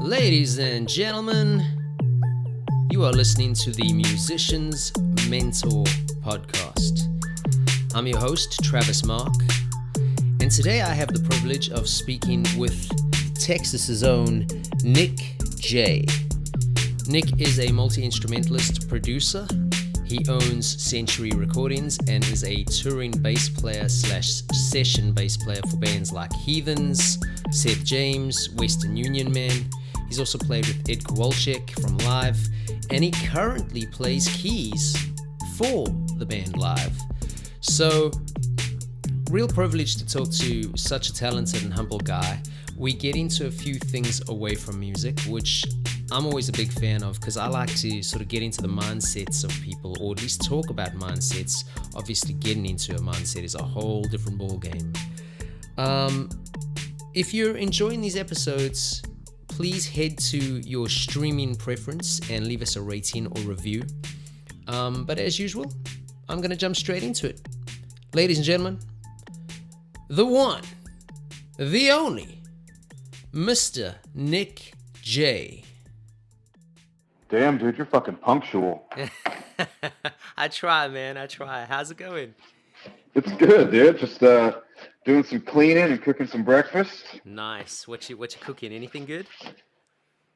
Ladies and gentlemen, you are listening to the Musician's Mentor podcast. I'm your host, Travis Mark, and today I have the privilege of speaking with Texas's own Nick J. Nick is a multi-instrumentalist producer. He owns Century Recordings and is a touring bass player / session bass player for bands like Heathens, Seth James, Western Union Man. He's also played with Kowalczyk from Live, and he currently plays keys for the band Live. So, real privilege to talk to such a talented and humble guy. We get into a few things away from music, which I'm always a big fan of because I like to sort of get into the mindsets of people, or at least talk about mindsets. Obviously, getting into a mindset is a whole different ballgame. If you're enjoying these episodes, please head to your streaming preference and leave us a rating or review. But as usual, I'm going to jump straight into it. Ladies and gentlemen, the one, the only, Mr. Nick J. Damn, dude, you're fucking punctual. I try, man. I try. How's it going? It's good, dude. Just doing some cleaning and cooking some breakfast. Nice. What you cooking? Anything good?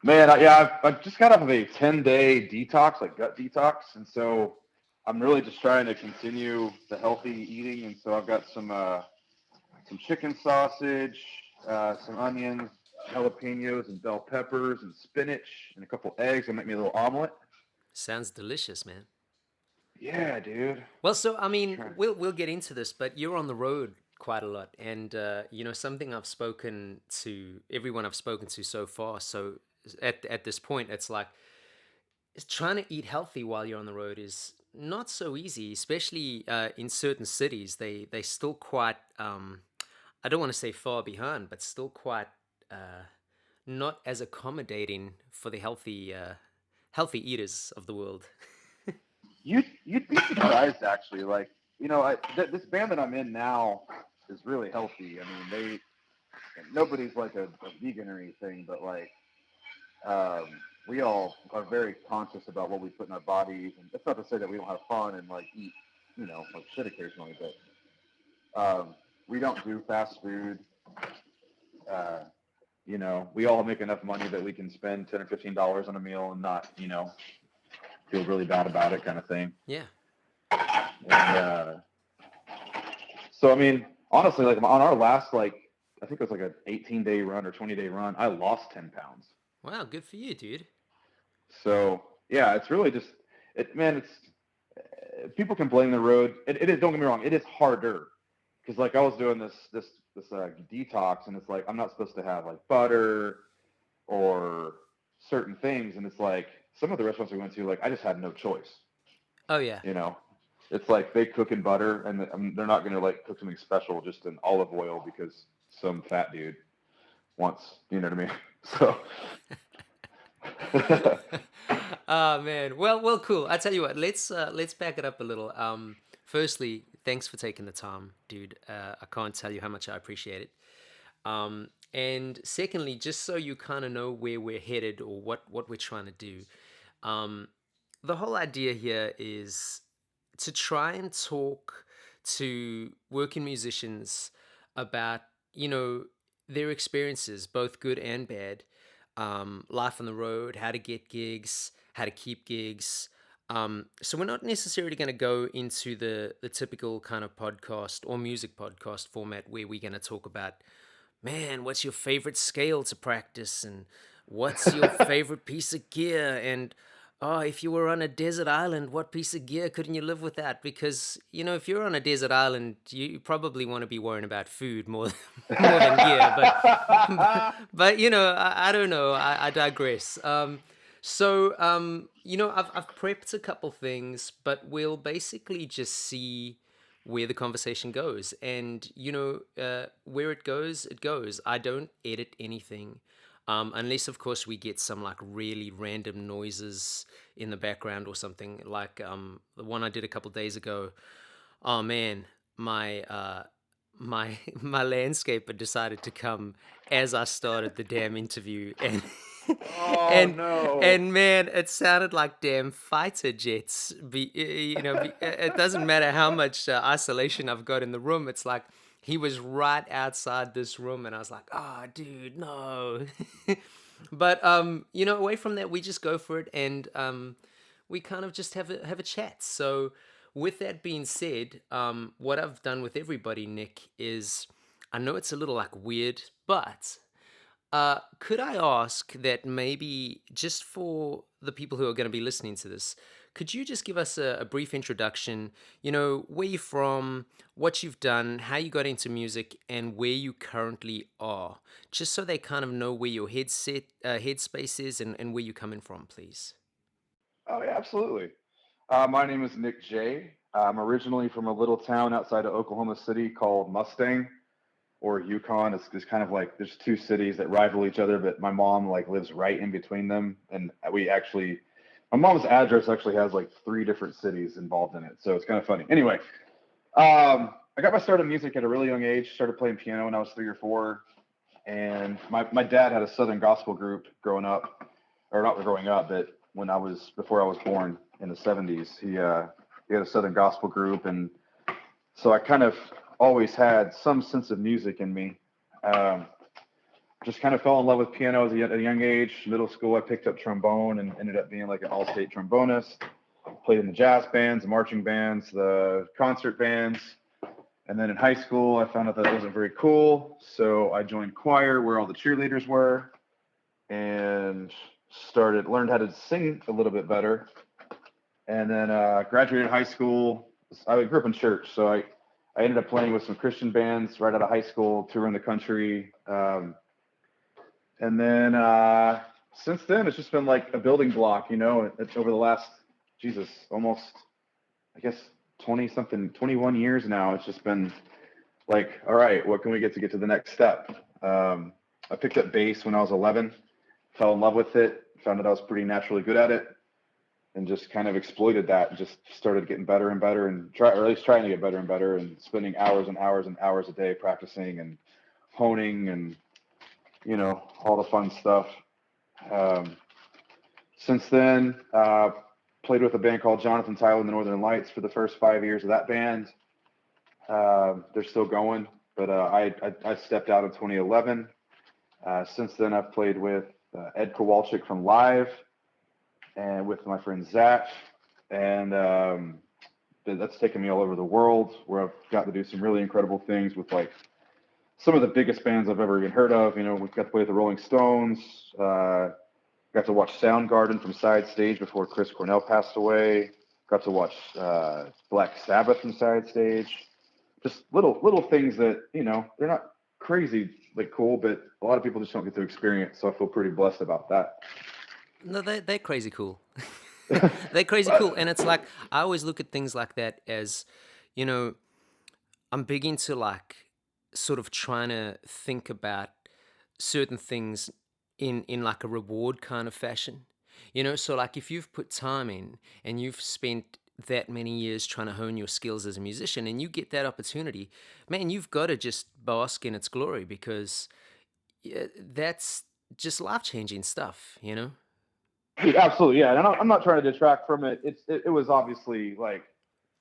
Man, I just got off of a 10-day detox, like gut detox, and so I'm really just trying to continue the healthy eating. And so I've got some chicken sausage, some onions, jalapenos, and bell peppers, and spinach, and a couple eggs. I'll make me a little omelet. Sounds delicious, man. Yeah, dude. Well, so I mean, we'll get into this, but you're on the road quite a lot, and something I've spoken to everyone I've spoken to so far. So at this point, it's like trying to eat healthy while you're on the road is not so easy, especially in certain cities. They still quite I don't want to say far behind, but still quite not as accommodating for the healthy eaters of the world. You'd be surprised, actually. Like, this band that I'm in now is really healthy. I mean, nobody's like a vegan or anything, but like, we all are very conscious about what we put in our bodies. And that's not to say that we don't have fun and like eat, like shit occasionally, but we don't do fast food. We all make enough money that we can spend $10 or $15 on a meal and not, feel really bad about it, kind of thing. Yeah. And so, I mean, honestly, like on our last, like, I think it was like an 18-day run or 20-day run, I lost 10 pounds. Wow, good for you, dude. So, yeah, it's really just, people can blame the road. It is, don't get me wrong, it is harder. Because, like, I was doing this detox, and it's like, I'm not supposed to have, like, butter or certain things, and it's like, some of the restaurants we went to, like, I just had no choice. Oh, yeah. It's like they cook in butter, and they're not going to, like, cook something special just in olive oil because some fat dude wants, you know what I mean? So. Oh, man. Well, cool. I tell you what, let's back it up a little. Firstly, thanks for taking the time, dude. I can't tell you how much I appreciate it. And secondly, just so you kind of know where we're headed or what we're trying to do, the whole idea here is to try and talk to working musicians about, their experiences, both good and bad, life on the road, how to get gigs, how to keep gigs. So we're not necessarily going to go into the typical kind of podcast or music podcast format where we're going to talk about, man, what's your favorite scale to practice, and what's your favorite piece of gear, and if you were on a desert island, what piece of gear couldn't you live without? Because, if you're on a desert island, you probably want to be worrying about food more than gear. But I don't know. I digress. So, I've prepped a couple things, but we'll basically just see where the conversation goes. And, where it goes, it goes. I don't edit anything. Unless, of course, we get some like really random noises in the background or something. Like the one I did a couple days ago. Oh man, my landscaper decided to come as I started the damn interview, and Oh and no. man, it sounded like damn fighter jets. It doesn't matter how much isolation I've got in the room. It's like he was right outside this room, and I was like, "Oh, dude, no." But away from that, we just go for it, and we kind of just have a chat. So, with that being said, what I've done with everybody, Nick, is I know it's a little like weird, but could I ask that maybe just for the people who are going to be listening to this, could you just give us a brief introduction? Where you're from, what you've done, how you got into music, and where you currently are, just so they kind of know where your headspace is and where you're coming from, please. Oh yeah, absolutely. My name is Nick J. I'm originally from a little town outside of Oklahoma City called Mustang or Yukon. It's kind of like there's two cities that rival each other, but my mom like lives right in between them, and my mom's address actually has like three different cities involved in it, so it's kind of funny. Anyway, I got my start in music at a really young age. Started playing piano when I was 3 or 4, and my dad had a Southern gospel group growing up, or not growing up, but before I was born in the 70s, he had a Southern gospel group, and so I kind of always had some sense of music in me. Um, just kind of fell in love with piano at a young age. Middle school, I picked up trombone and ended up being like an all-state trombonist. Played in the jazz bands, the marching bands, the concert bands. And then in high school, I found out that it wasn't very cool. So I joined choir where all the cheerleaders were and learned how to sing a little bit better. And then graduated high school. I grew up in church, so I ended up playing with some Christian bands right out of high school, touring the country. And then since then, it's just been like a building block, It's over the last, Jesus, almost, I guess, 20 something, 21 years now. It's just been like, all right, what can we get to the next step? I picked up bass when I was 11, fell in love with it, found that I was pretty naturally good at it, and just kind of exploited that and just started getting better and better or at least trying to get better and better and spending hours and hours and hours a day practicing and honing and, all the fun stuff. Um, since then, played with a band called Jonathan Tyler and the Northern Lights for the first 5 years of that band. They're still going, but I stepped out in 2011. Since then, I've played with Ed Kowalczyk from Live and with my friend Zach, and that's taken me all over the world where I've got to do some really incredible things with like some of the biggest bands I've ever even heard of. We've got to play with the Rolling Stones. Got to watch Soundgarden from side stage before Chris Cornell passed away. Got to watch Black Sabbath from side stage. Just little things that they're not crazy like cool, but a lot of people just don't get to experience. So I feel pretty blessed about that. No, they're crazy cool. They're crazy cool, and it's like I always look at things like that as, you know, I'm big into like sort of trying to think about certain things in like a reward kind of fashion. So like if you've put time in and you've spent that many years trying to hone your skills as a musician and you get that opportunity, man, you've got to just bask in its glory because that's just life-changing stuff. Dude, absolutely, yeah. And I'm not trying to detract from it. It was obviously like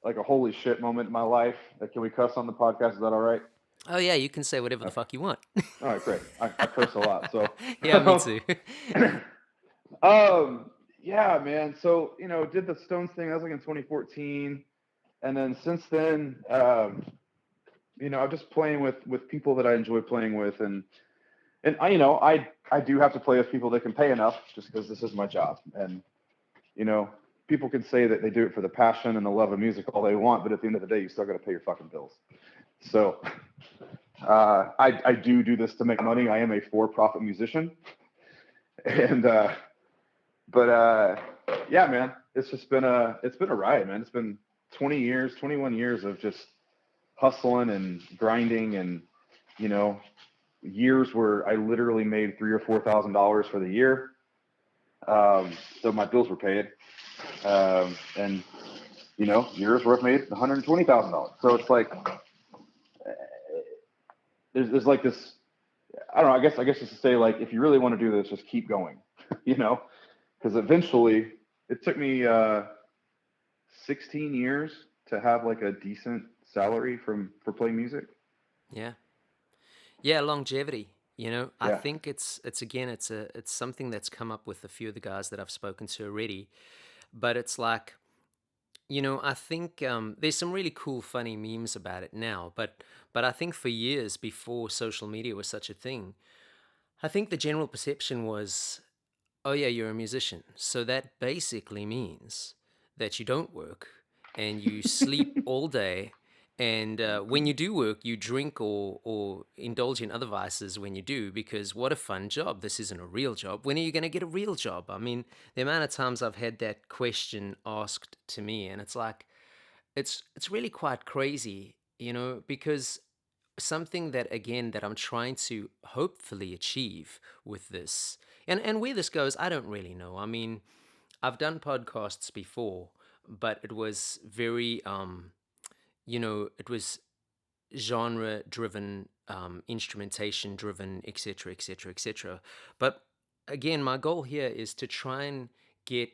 a holy shit moment in my life. Can we cuss on the podcast? Is that all right? Oh yeah, you can say whatever the Okay. fuck you want. All right, great. I curse a lot, so. Yeah, me too. Yeah, man. So did the Stones thing. That was like in 2014, and then since then, I'm just playing with people that I enjoy playing with, and I do have to play with people that can pay enough, just because this is my job, and you know, people can say that they do it for the passion and the love of music all they want, but at the end of the day, you still got to pay your fucking bills. So I do this to make money. I am a for-profit musician, and yeah, man, it's been a ride, man. It's been 21 years of just hustling and grinding, and years where I literally made $3,000 or $4,000 for the year. So my bills were paid, and years where I've made $120,000. So it's like there's like this. I don't know. I guess just to say, like, if you really want to do this, just keep going. you know, because eventually it took me 16 years to have like a decent salary for playing music. Yeah. Yeah, longevity. You know, I Yeah. think it's again it's something that's come up with a few of the guys that I've spoken to already. But it's like, you know, I think there's some really cool, funny memes about it now. But I think for years before social media was such a thing, I think the general perception was, oh yeah, you're a musician. So that basically means that you don't work and you sleep all day. And when Hmm. you do work, you drink or indulge in other vices when you do, because what a fun job. This isn't a real job. When are you going to get a real job? I mean, the amount of times I've had that question asked to me, and it's like, it's really quite crazy, you know, because something that again that I'm trying to hopefully achieve with this, and where this goes, I don't really know. I mean, I've done podcasts before, but it was very you know, it was genre driven, instrumentation driven, etc., etc., etc. But again, my goal here is to try and get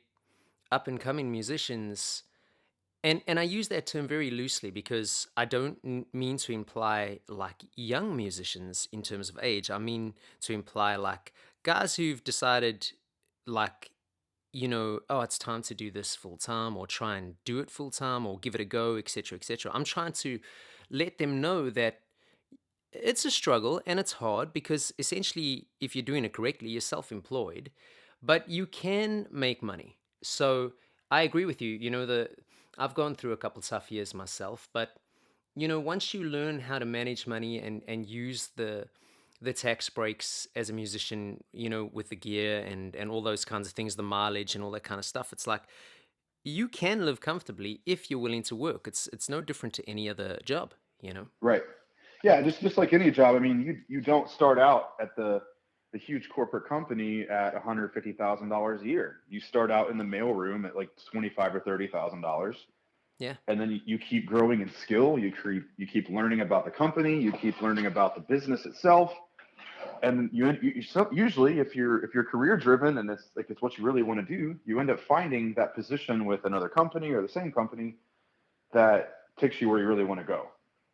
up and coming musicians, and I use that term very loosely because I don't mean to imply like young musicians in terms of age. I mean to imply like guys who've decided, like, you know, oh, it's time to do this full time, or try and do it full time, or give it a go, etc., etc. I'm trying to let them know that it's a struggle and it's hard, because essentially, if you're doing it correctly, you're self employed, but you can make money. So I agree with you. You know, I've gone through a couple tough years myself, but you know, once you learn how to manage money and use the tax breaks as a musician, you know, with the gear and all those kinds of things, the mileage and all that kind of stuff, it's like you can live comfortably if you're willing to work. It's no different to any other job, you know. Right. Yeah, just like any job. I mean, you don't start out at the huge corporate company at $150,000 a year. You start out in the mailroom at like 25 or $30,000, Yeah. and then you keep growing in skill. You keep learning about the company. You keep learning about the business itself, and usually if you're career driven and it's what you really want to do, you end up finding that position with another company or the same company that takes you where you really want to go,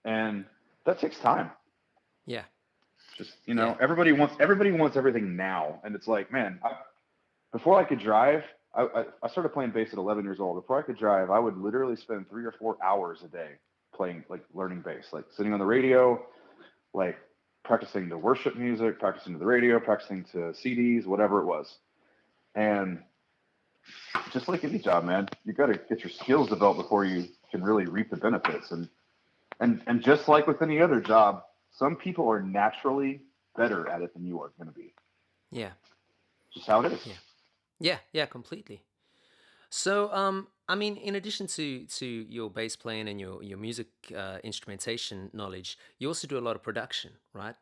and that takes time. Yeah. Just Yeah. everybody wants everything now, and it's like, man, before I could drive, I started playing bass at 11 years old. Before I could drive, I would literally spend 3 or 4 hours a day playing, like learning bass, like sitting on the radio, like practicing to worship music, practicing to the radio, practicing to CDs, whatever it was. And just like any job, man, you got to get your skills developed before you can really reap the benefits. And just like with any other job, some people are naturally better at it than you are going to be. Yeah. Just how it is. Yeah. Yeah. Yeah. Completely. So, I mean, in addition to your bass playing and your music instrumentation knowledge, you also do a lot of production, right?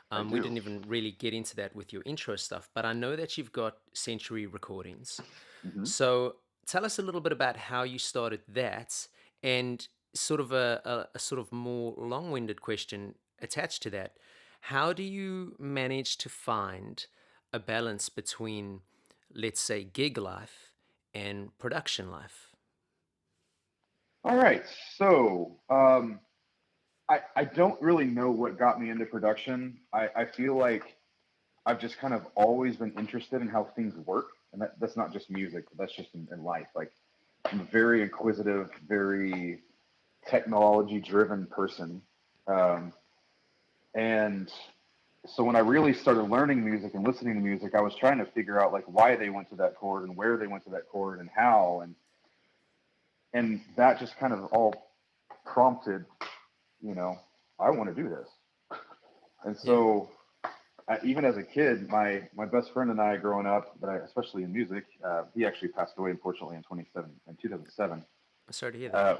I We do. didn't even really get into that with your intro stuff, but I know that you've got Century Recordings. Hmm. So, tell us a little bit about how you started that, and sort of a sort of more long-winded question attached to that. How do you manage to find a balance between, let's say, gig life and production life? All right. So I don't really know what got me into production. I feel like I've just kind of always been interested in how things work. And that's not just music, but that's just in life. Like, I'm a very inquisitive, very technology driven person. Um, and so when I really started learning music and listening to music, I was trying to figure out like why they went to that chord and where they went to that chord and how, and that just kind of all prompted, you know, I want to do this. And Yeah. so even as a kid, my best friend and I growing up, but especially in music, he actually passed away unfortunately in 2007. I'm sorry to hear that. Uh,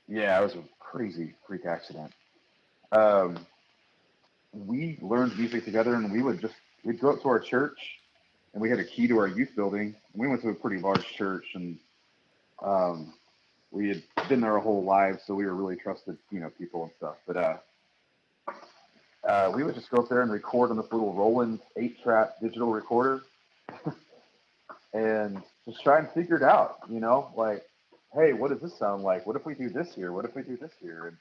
yeah, it was a crazy freak accident. Um, we learned music together, and we'd go up to our church, and we had a key to our youth building. And we went to a pretty large church, and um, we had been there our whole lives, so we were really trusted, people and stuff. But we would just go up there and record on this little Roland 8-track digital recorder. and just try and figure it out. Like, hey, what does this sound like? What if we do this here? What if we do this here? And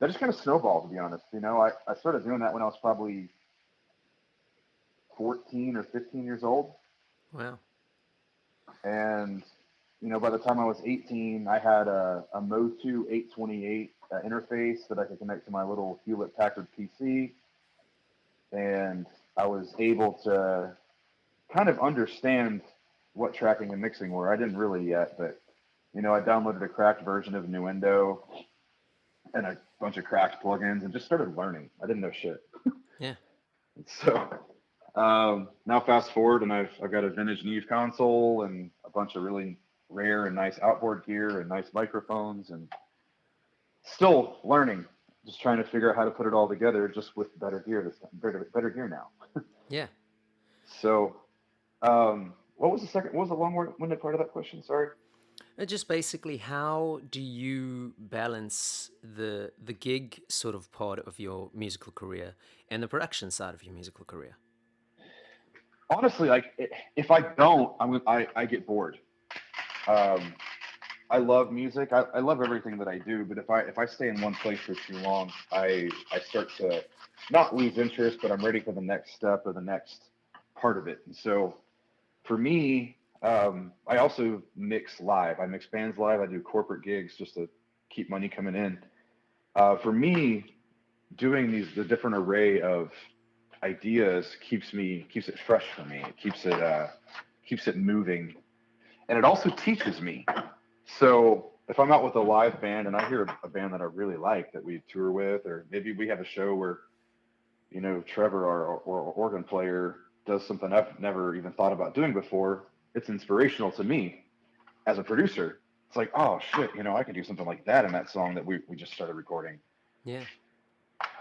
that just kind of snowballed, to be honest. I started doing that when I was probably 14 or 15 years old. Wow. And, by the time I was 18, I had a Motu 828 interface that I could connect to my little Hewlett Packard PC. And I was able to kind of understand what tracking and mixing were. I didn't really yet, but, I downloaded a cracked version of Nuendo and a bunch of cracked plugins and just started learning. I didn't know shit. Yeah. So now fast forward, and I've got a vintage Neve console and a bunch of really rare and nice outboard gear and nice microphones, and still learning, just trying to figure out how to put it all together, just with better gear this time, better gear now. Yeah. So, what was the second? What was the long-winded part of that question? Sorry. Just basically, how do you balance the gig sort of part of your musical career and the production side of your musical career? Honestly, like if I don't, I get bored. Um, I love music. I love everything that I do, but if I stay in one place for too long, I start to not lose interest, but I'm ready for the next step or the next part of it. And so for me, I also mix live. I mix bands live. I do corporate gigs just to keep money coming in. For me, doing the different array of ideas keeps it fresh for me. It keeps it moving, and it also teaches me. So if I'm out with a live band and I hear a band that I really like that we tour with, or maybe we have a show where, Trevor, our organ player, does something I've never even thought about doing before, it's inspirational to me as a producer. It's like, oh shit, I can do something like that in that song that we just started recording. Yeah.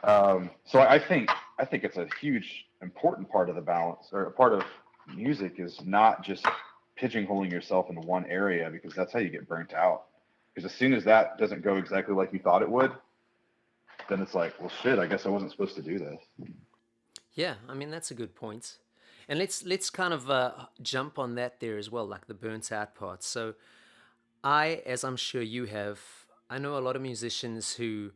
So I think it's a huge important part of the balance, or a part of music, is not just pigeonholing yourself in one area, because that's how you get burnt out. Because as soon as that doesn't go exactly like you thought it would, then it's like, well, shit, I guess I wasn't supposed to do this. Yeah, I mean that's a good point. And let's kind of jump on that there as well, like the burnt out part. So as I'm sure you have, I know a lot of musicians who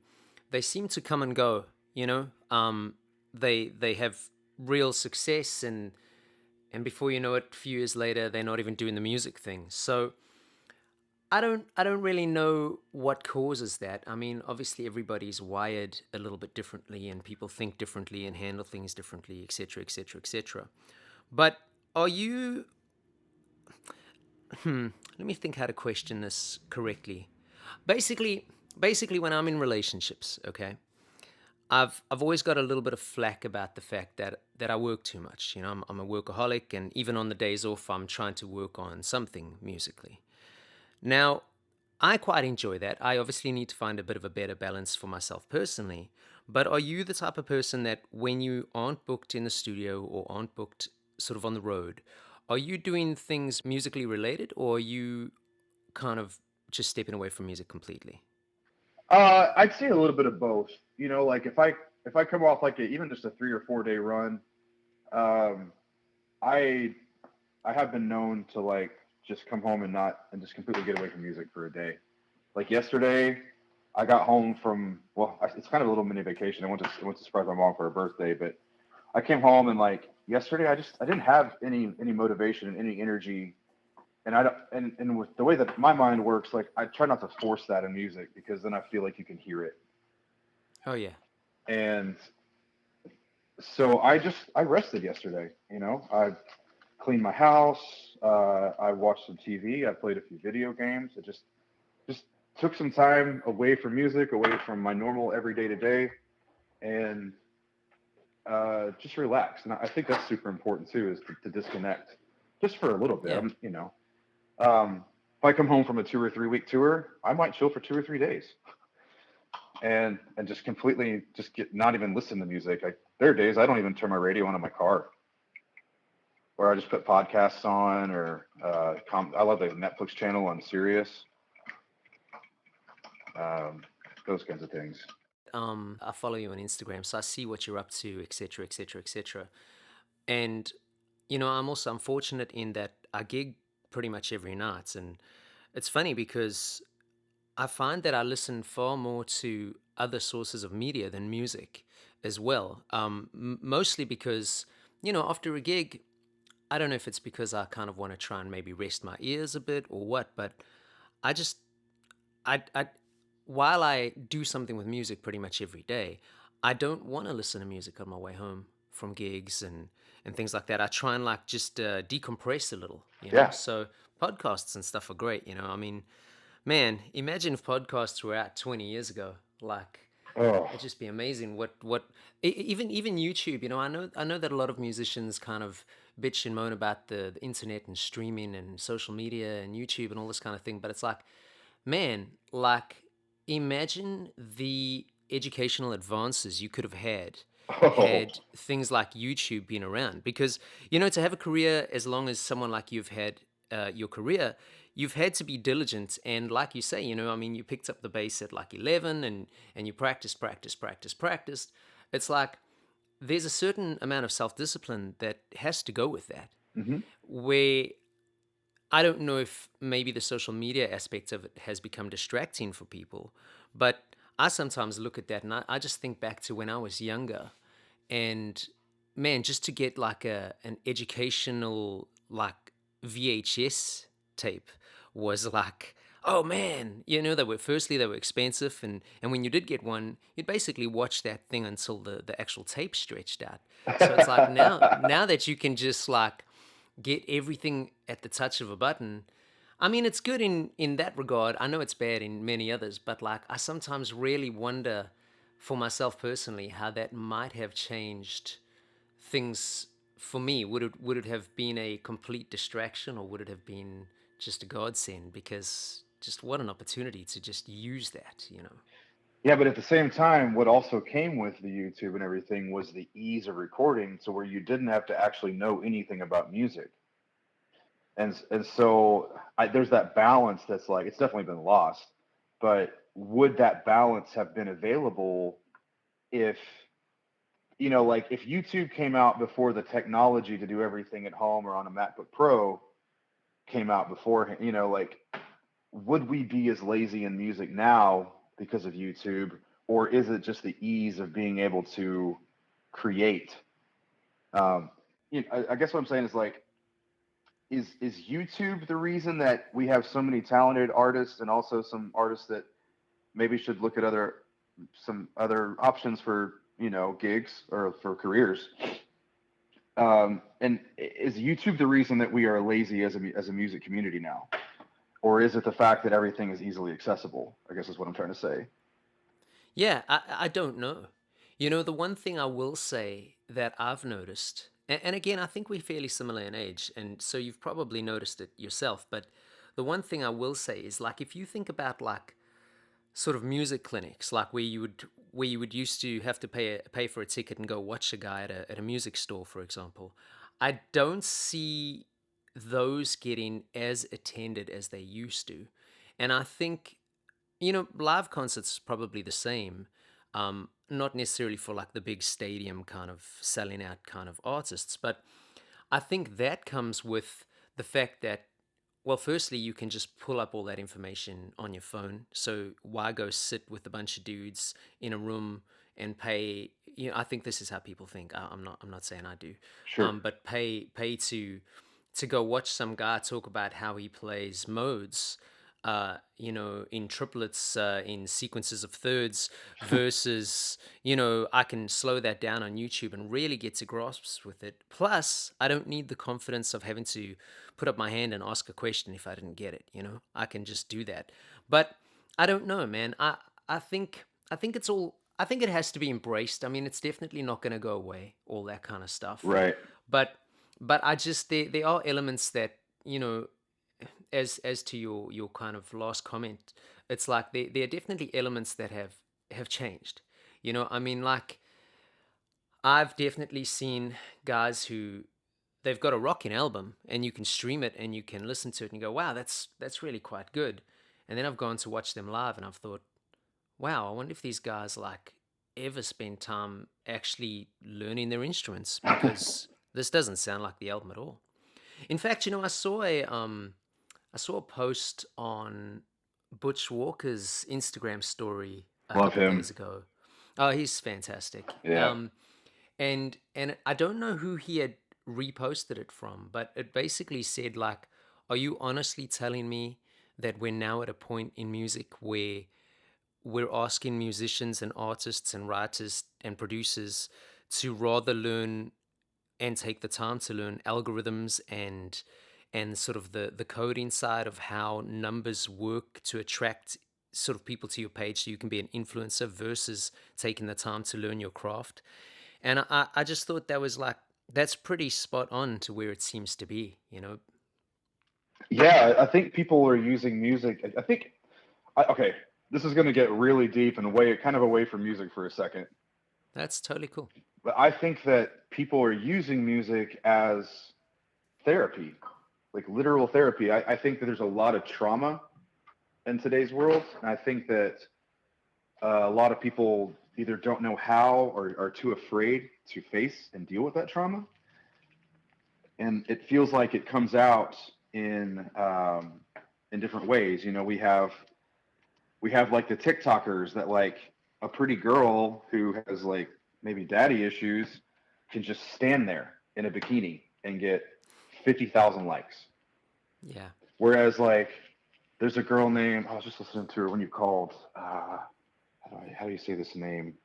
they seem to come and go. You know, they have real success, and before you know it, a few years later, they're not even doing the music thing. So I don't really know what causes that. I mean, obviously everybody's wired a little bit differently, and people think differently and handle things differently, etc., etc., etc. But are you? Let me think how to question this correctly. Basically, basically, when I'm in relationships, okay, I've always got a little bit of flack about the fact that I work too much. You know, I'm a workaholic, and even on the days off, I'm trying to work on something musically. Now, I quite enjoy that. I obviously need to find a bit of a better balance for myself personally. But are you the type of person that when you aren't booked in the studio or aren't booked sort of on the road, are you doing things musically related, or are you kind of just stepping away from music completely? I'd say a little bit of both. Like if I come off like even just a 3 or 4 day run, um, I I have been known to like just come home and just completely get away from music for a day. Like yesterday, I got home from, it's kind of a little mini vacation. I went to surprise my mom for her birthday, but I came home, and like yesterday, I didn't have any motivation and any energy, and I don't and with the way that my mind works, like I try not to force that in music, because then I feel like you can hear it. Oh yeah. And so I rested yesterday. I cleaned my house. I watched some TV. I played a few video games. It just took some time away from music, away from my normal everyday to day, and just relax. And I think that's super important too, is to disconnect just for a little bit. Yeah. If I come home from a 2 or 3 week tour, I might chill for 2 or 3 days and just completely just get not even listen to music. There are days I don't even turn my radio on in my car, or I just put podcasts on, or I love the Netflix channel on Sirius, um, those kinds of things. I follow you on Instagram, so I see what you're up to, etc., etc., etc. And I'm also unfortunate in that I gig pretty much every night, and it's funny because I find that I listen far more to other sources of media than music as well. Mostly because, after a gig, I don't know if it's because I kind of want to try and maybe rest my ears a bit or what, but I just, I while I do something with music pretty much every day, I don't want to listen to music on my way home from gigs and things like that. I try and like just decompress a little, Yeah. So podcasts and stuff are great, I mean, man, imagine if podcasts were out 20 years ago. Like, Oh. it'd just be amazing. Even YouTube. I know that a lot of musicians kind of bitch and moan about the internet and streaming and social media and YouTube and all this kind of thing. But it's like, man, like, imagine the educational advances you could have Oh. had things like YouTube been around. Because, to have a career as long as someone like you've had your career, you've had to be diligent. And like you say, I mean, you picked up the bass at like 11 and you practiced. It's like there's a certain amount of self discipline that has to go with that. Hmm. Where I don't know if maybe the social media aspect of it has become distracting for people, but I sometimes look at that and I just think back to when I was younger, and man, just to get like an educational like VHS tape was like, oh man, they were expensive, and when you did get one, you'd basically watch that thing until the actual tape stretched out. So it's like now that you can just like get everything at the touch of a button. I mean, it's good in that regard. I know it's bad in many others, but like I sometimes really wonder for myself personally how that might have changed things for me. Would it have been a complete distraction, or would it have been just a godsend? Because just what an opportunity to just use that. Yeah, but at the same time, what also came with the YouTube and everything was the ease of recording, to where you didn't have to actually know anything about music. And so there's that balance that's like, it's definitely been lost. But would that balance have been available if, like if YouTube came out before the technology to do everything at home or on a MacBook Pro came out beforehand, like would we be as lazy in music now because of YouTube, or is it just the ease of being able to create? Um, I guess what I'm saying is like, is YouTube the reason that we have so many talented artists, and also some artists that maybe should look at some other options for gigs or for careers? And is YouTube the reason that we are lazy as a music community now, or is it the fact that everything is easily accessible? I guess is what I'm trying to say. Yeah, I don't know. The one thing I will say that I've noticed, and again, I think we're fairly similar in age, and so you've probably noticed it yourself, but the one thing I will say is like if you think about like sort of music clinics, like where you would used to have to pay for a ticket and go watch a guy at a music store, for example, I don't see those getting as attended as they used to. And I think live concerts is probably the same. Not necessarily for like the big stadium kind of selling out kind of artists, but I think that comes with the fact that, well, firstly, you can just pull up all that information on your phone. So why go sit with a bunch of dudes in a room and pay? I think this is how people think. I'm not saying I do, Sure. but pay to go watch some guy talk about how he plays modes, in triplets, in sequences of thirds, versus, I can slow that down on YouTube and really get to grasps with it. Plus, I don't need the confidence of having to put up my hand and ask a question if I didn't get it. I can just do that. But I don't know, man. I think it's all. I think it has to be embraced. I mean, it's definitely not going to go away. All that kind of stuff. Right. But I just there are elements that you know as to your kind of last comment, it's like there are definitely elements that have changed. I mean, like I've definitely seen guys who they've got a rocking album and you can stream it and you can listen to it and go, wow, that's really quite good. And then I've gone to watch them live and I've thought, wow, I wonder if these guys like ever spend time actually learning their instruments, because this doesn't sound like the album at all. In fact, I saw a post on Butch Walker's Instagram story a Love couple him. days ago. Oh, he's fantastic. Yeah. And I don't know who he had reposted it from, but it basically said like, "Are you honestly telling me that we're now at a point in music where we're asking musicians and artists and writers and producers to rather learn and take the time to learn algorithms and sort of the coding side of how numbers work to attract sort of people to your page so you can be an influencer versus taking the time to learn your craft." And I just thought that was like, that's pretty spot on to where it seems to be, you know? Yeah, I think people are using music. I think, okay, this is going to get really deep and way kind of away from music for a second. That's totally cool. But I think that people are using music as therapy, like literal therapy. I think that there's a lot of trauma in today's world. And I think that a lot of people either don't know how or are too afraid to face and deal with that trauma. And it feels like it comes out in different ways. You know, we have like the TikTokers that like a pretty girl who has like maybe daddy issues can just stand there in a bikini and get 50,000 likes. Yeah. Whereas like there's a girl named, I was just listening to her when you called. How do you say this name?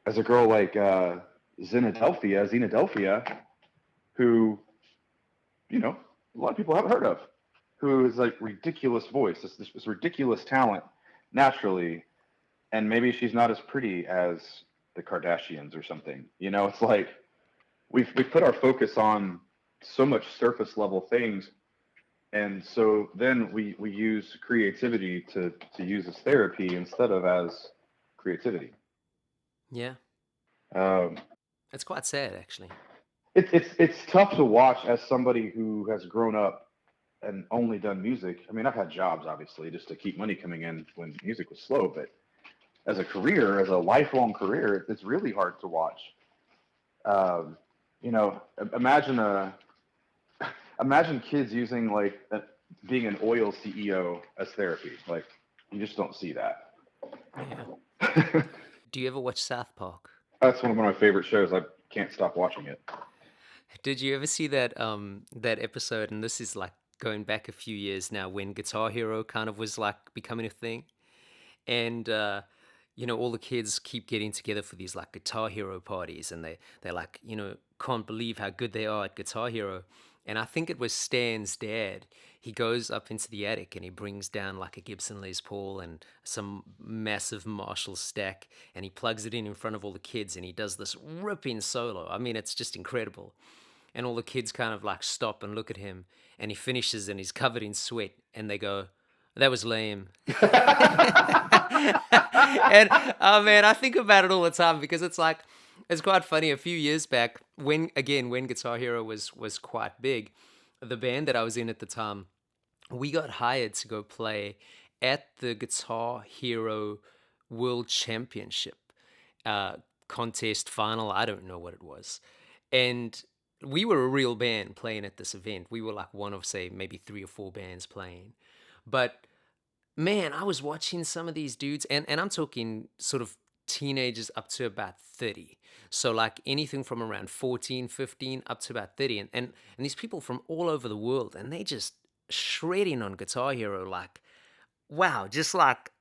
As a girl like Xenadelphia, who, you know, a lot of people haven't heard of, who is like ridiculous voice, this ridiculous talent naturally, and maybe she's not as pretty as the Kardashians or something. You know, it's like we've put our focus on so much surface level things, and so then we use creativity to use as therapy instead of as creativity. Yeah. Um, It's quite sad, actually. it's tough to watch as somebody who has grown up and only done music. I mean, I've had jobs obviously just to keep money coming in when music was slow, but as a career, as a lifelong career, it's really hard to watch. Um, you know, imagine kids using like being an oil CEO as therapy. Like, you just don't see that. Yeah. Do you ever watch South Park? That's one of my favorite shows. I can't stop watching it. Did you ever see that episode? And this is like going back a few years now, when Guitar Hero kind of was like becoming a thing, and all the kids keep getting together for these like Guitar Hero parties, and they're like, can't believe how good they are at Guitar Hero. And I think it was Stan's dad. He goes up into the attic and he brings down like a Gibson Les Paul and some massive Marshall stack, and he plugs it in front of all the kids, and he does this ripping solo. I mean, it's just incredible. And all the kids kind of like stop and look at him, and he finishes and he's covered in sweat, and they go, "That was lame." And oh man, I think about it all the time because it's like, it's quite funny. A few years back, when Guitar Hero was quite big, the band that I was in at the time, we got hired to go play at the Guitar Hero World Championship uh, contest final. I don't know what it was, and we were a real band playing at this event. We were like one of, say, maybe three or four bands playing, but man, I was watching some of these dudes, and I'm talking sort of teenagers up to about 30. So like anything from around 14, 15 up to about 30. And these people from all over the world, and they just shredding on Guitar Hero, like, wow, just like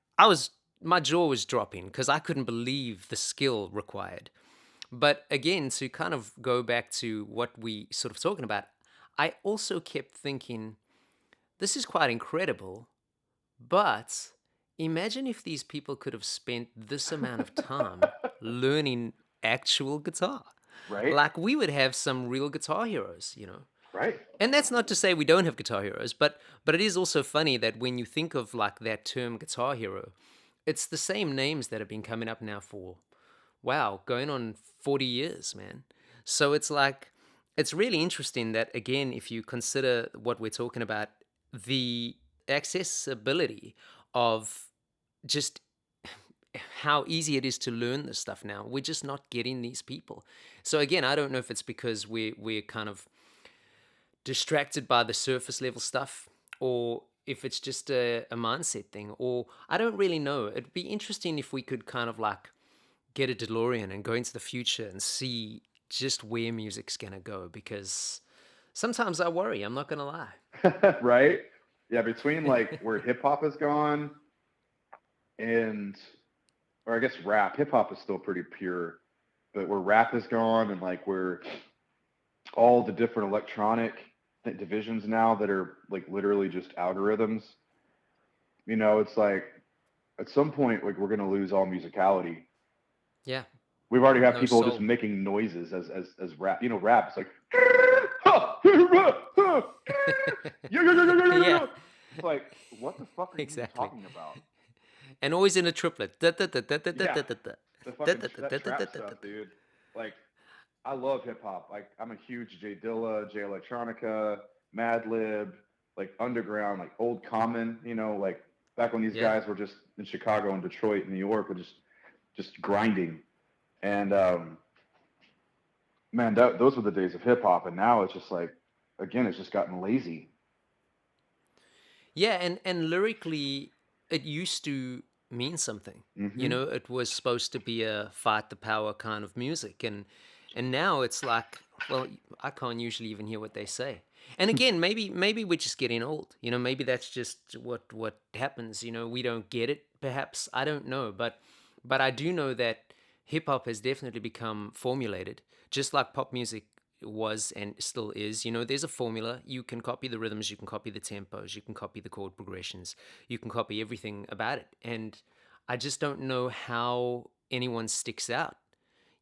my jaw was dropping because I couldn't believe the skill required. But again, to kind of go back to what we sort of talking about, I also kept thinking, this is quite incredible, but imagine if these people could have spent this amount of time learning actual guitar. Right? Like, we would have some real guitar heroes. Right? And that's not to say we don't have guitar heroes, but it is also funny that when you think of like that term guitar hero, it's the same names that have been coming up now for, wow, going on 40 years, man. So it's like, it's really interesting that, again, if you consider what we're talking about, the accessibility of just how easy it is to learn this stuff now. We're just not getting these people. So again, I don't know if it's because we're kind of distracted by the surface level stuff, or if it's just a mindset thing, or I don't really know. It'd be interesting if we could kind of like get a DeLorean and go into the future and see just where music's gonna go, because sometimes I worry, I'm not gonna lie. Right? Yeah, between like where hip hop has gone and, or I guess rap. Hip hop is still pretty pure, but where rap has gone and like where all the different electronic divisions now that are like literally just algorithms. It's like at some point like we're gonna lose all musicality. Yeah, We've already got no people just soul. making noises as rap. Rap. It's like Yeah, it's like what the fuck are you even exactly. talking about? And always in a triplet. Yeah, the fucking that trap stuff, dude. Like I love hip hop. Like I'm a huge J Dilla, J Electronica, Madlib, like underground, like old Common. Like back when these Yeah. guys were just in Chicago and Detroit and New York, were just grinding. And man, those were the days of hip hop. And now it's just like, again, it's just gotten lazy. Yeah, and lyrically, it used to mean something. You Hmm. know, it was supposed to be a fight the power kind of music, and now it's like, well, I can't usually even hear what they say. And again, maybe we're just getting old. You know, maybe that's just what happens. You know, we don't get it. Perhaps I don't know, but I do know that hip hop has definitely become formulated, just like pop music was and still is. You know, there's a formula. You can copy the rhythms, you can copy the tempos, you can copy the chord progressions, you can copy everything about it. And I just don't know how anyone sticks out,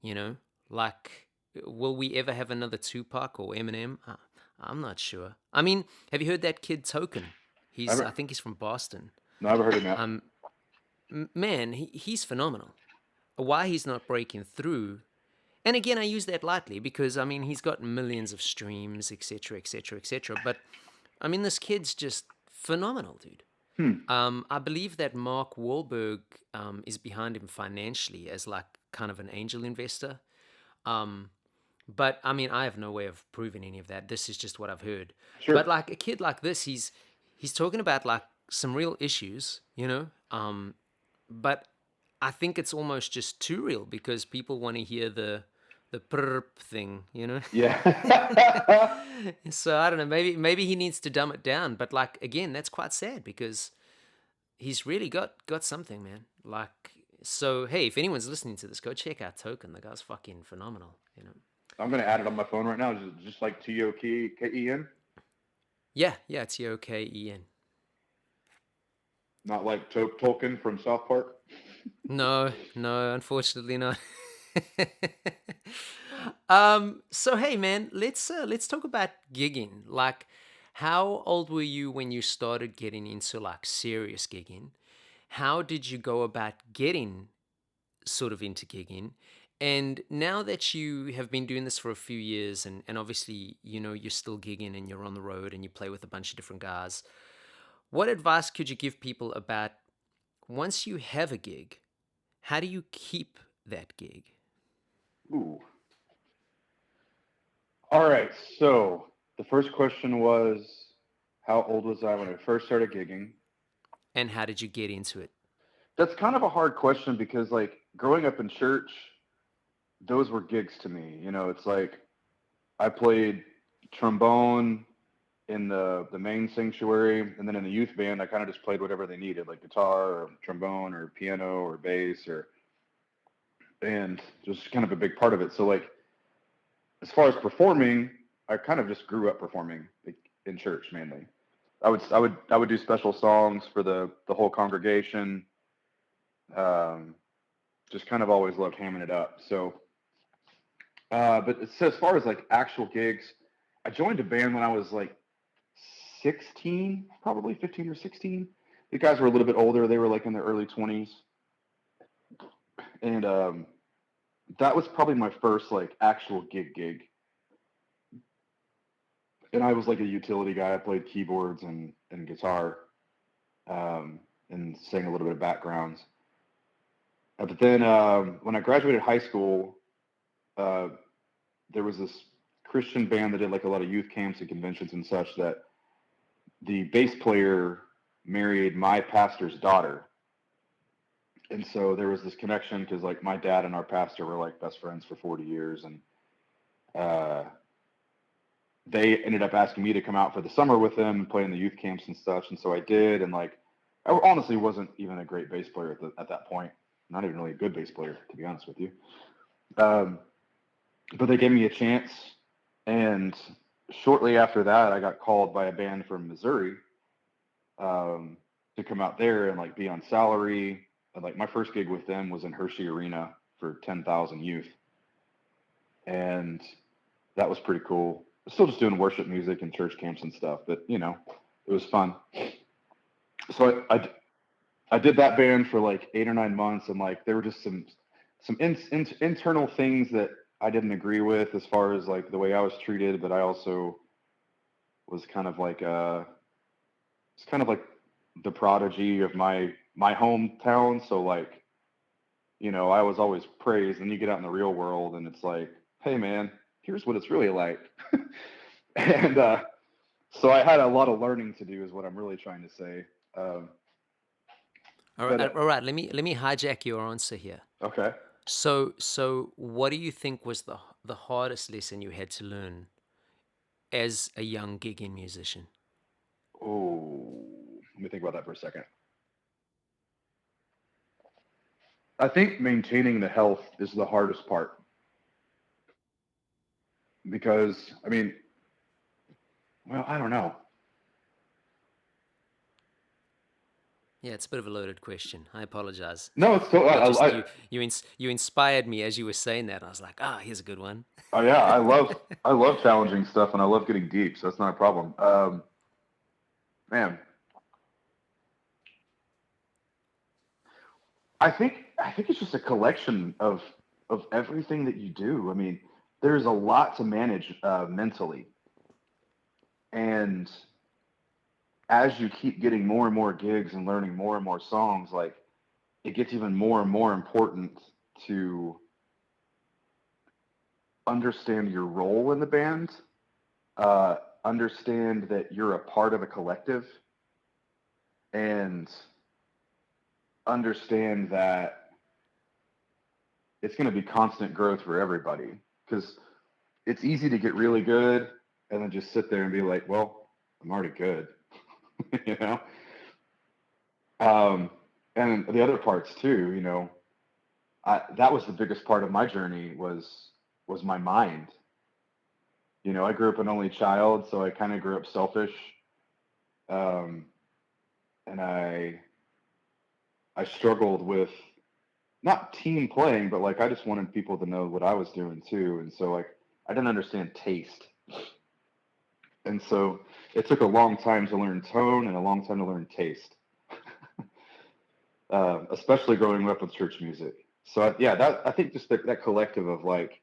you know? Like, will we ever have another Tupac or Eminem? I'm not sure. I mean, have you heard that kid Token? I Ever? think he's from Boston. No, I haven't heard him yet. Um, Man, he's phenomenal. Why he's not breaking through, and again, I use that lightly because I mean he's got millions of streams, etc., etc., etc. But I mean this kid's just phenomenal, dude. Hmm. I believe that Mark Wahlberg is behind him financially as like kind of an angel investor. Um, but I mean I have no way of proving any of that. This is just what I've heard. But Sure. like a kid like this, he's talking about like some real issues, you know. But I think it's almost just too real because people want to hear the perp thing, you know. Yeah. So I don't know. Maybe he needs to dumb it down. But like again, that's quite sad because he's really got something, man. Like so, hey, if anyone's listening to this, go check out Token. The guy's fucking phenomenal, you know. I'm gonna add it on my phone right now. Just like Token, Yeah, yeah, Token. not like Tolkien from South Park. No, no, unfortunately not. So hey man, let's talk about gigging. Like how old were you when you started getting into like serious gigging? How did you go about getting sort of into gigging? And now that you have been doing this for a few years and obviously, you know, you're still gigging and you're on the road and you play with a bunch of different guys, what advice could you give people about once you have a gig, how do you keep that gig? Ooh. All right. So the first question was, how old was I when I first started gigging? And how did you get into it? That's kind of a hard question because, like, growing up in church, those were gigs to me. It's like I played trombone in the main sanctuary, and then in the youth band, I kind of just played whatever they needed, like guitar or trombone or piano or bass and just kind of a big part of it. So, like, as far as performing, I kind of just grew up performing, like, in church mainly. I would do special songs for the whole congregation. Um, just kind of always loved hamming it up. So, but as far as like actual gigs, I joined a band when I was like 16, probably 15 or 16. The guys were a little bit older; they were like in their early 20s, and that was probably my first like actual gig. And I was like a utility guy. I played keyboards and guitar, and sang a little bit of backgrounds. But then when I graduated high school, uh, there was this Christian band that did like a lot of youth camps and conventions and such, that the bass player married my pastor's daughter. And so there was this connection because like my dad and our pastor were like best friends for 40 years. And uh, they ended up asking me to come out for the summer with them and play in the youth camps and stuff. And so I did. And like, I honestly wasn't even a great bass player at that point. Not even really a good bass player, to be honest with you. But they gave me a chance. And shortly after that, I got called by a band from Missouri to come out there and like be on salary. And like my first gig with them was in Hershey Arena for 10,000 youth. And that was pretty cool. Still just doing worship music and church camps and stuff, but you know, it was fun. So I did that band for like 8 or 9 months, and like there were just some internal things that I didn't agree with as far as like the way I was treated, but I also was kind of like it's kind of like the prodigy of my hometown. So like, you know, I was always praised, and you get out in the real world and it's like, hey man, here's what it's really like. And so I had a lot of learning to do is what I'm really trying to say. All right. Let me hijack your answer here. Okay. So what do you think was the hardest lesson you had to learn as a young gigging musician? Oh, let me think about that for a second. I think maintaining the health is the hardest part, because I mean, well, I don't know. Yeah, it's a bit of a loaded question. I apologize. No, it's still. But just you inspired me as you were saying that. I was like, here's a good one. Oh yeah, I love challenging stuff, and I love getting deep, so that's not a problem. Man, I think it's just a collection of everything that you do. I mean, there's a lot to manage mentally, and as you keep getting more and more gigs and learning more and more songs, like it gets even more and more important to understand your role in the band, understand that you're a part of a collective, and understand that it's going to be constant growth for everybody, because it's easy to get really good and then just sit there and be like, well, I'm already good. You know. And the other parts too, you know, that was the biggest part of my journey was my mind. You know, I grew up an only child, so I kind of grew up selfish, um, and I struggled with not team playing, but like I just wanted people to know what I was doing too, and so like I didn't understand taste, and so it took a long time to learn tone and a long time to learn taste, especially growing up with church music. So I think just that collective of like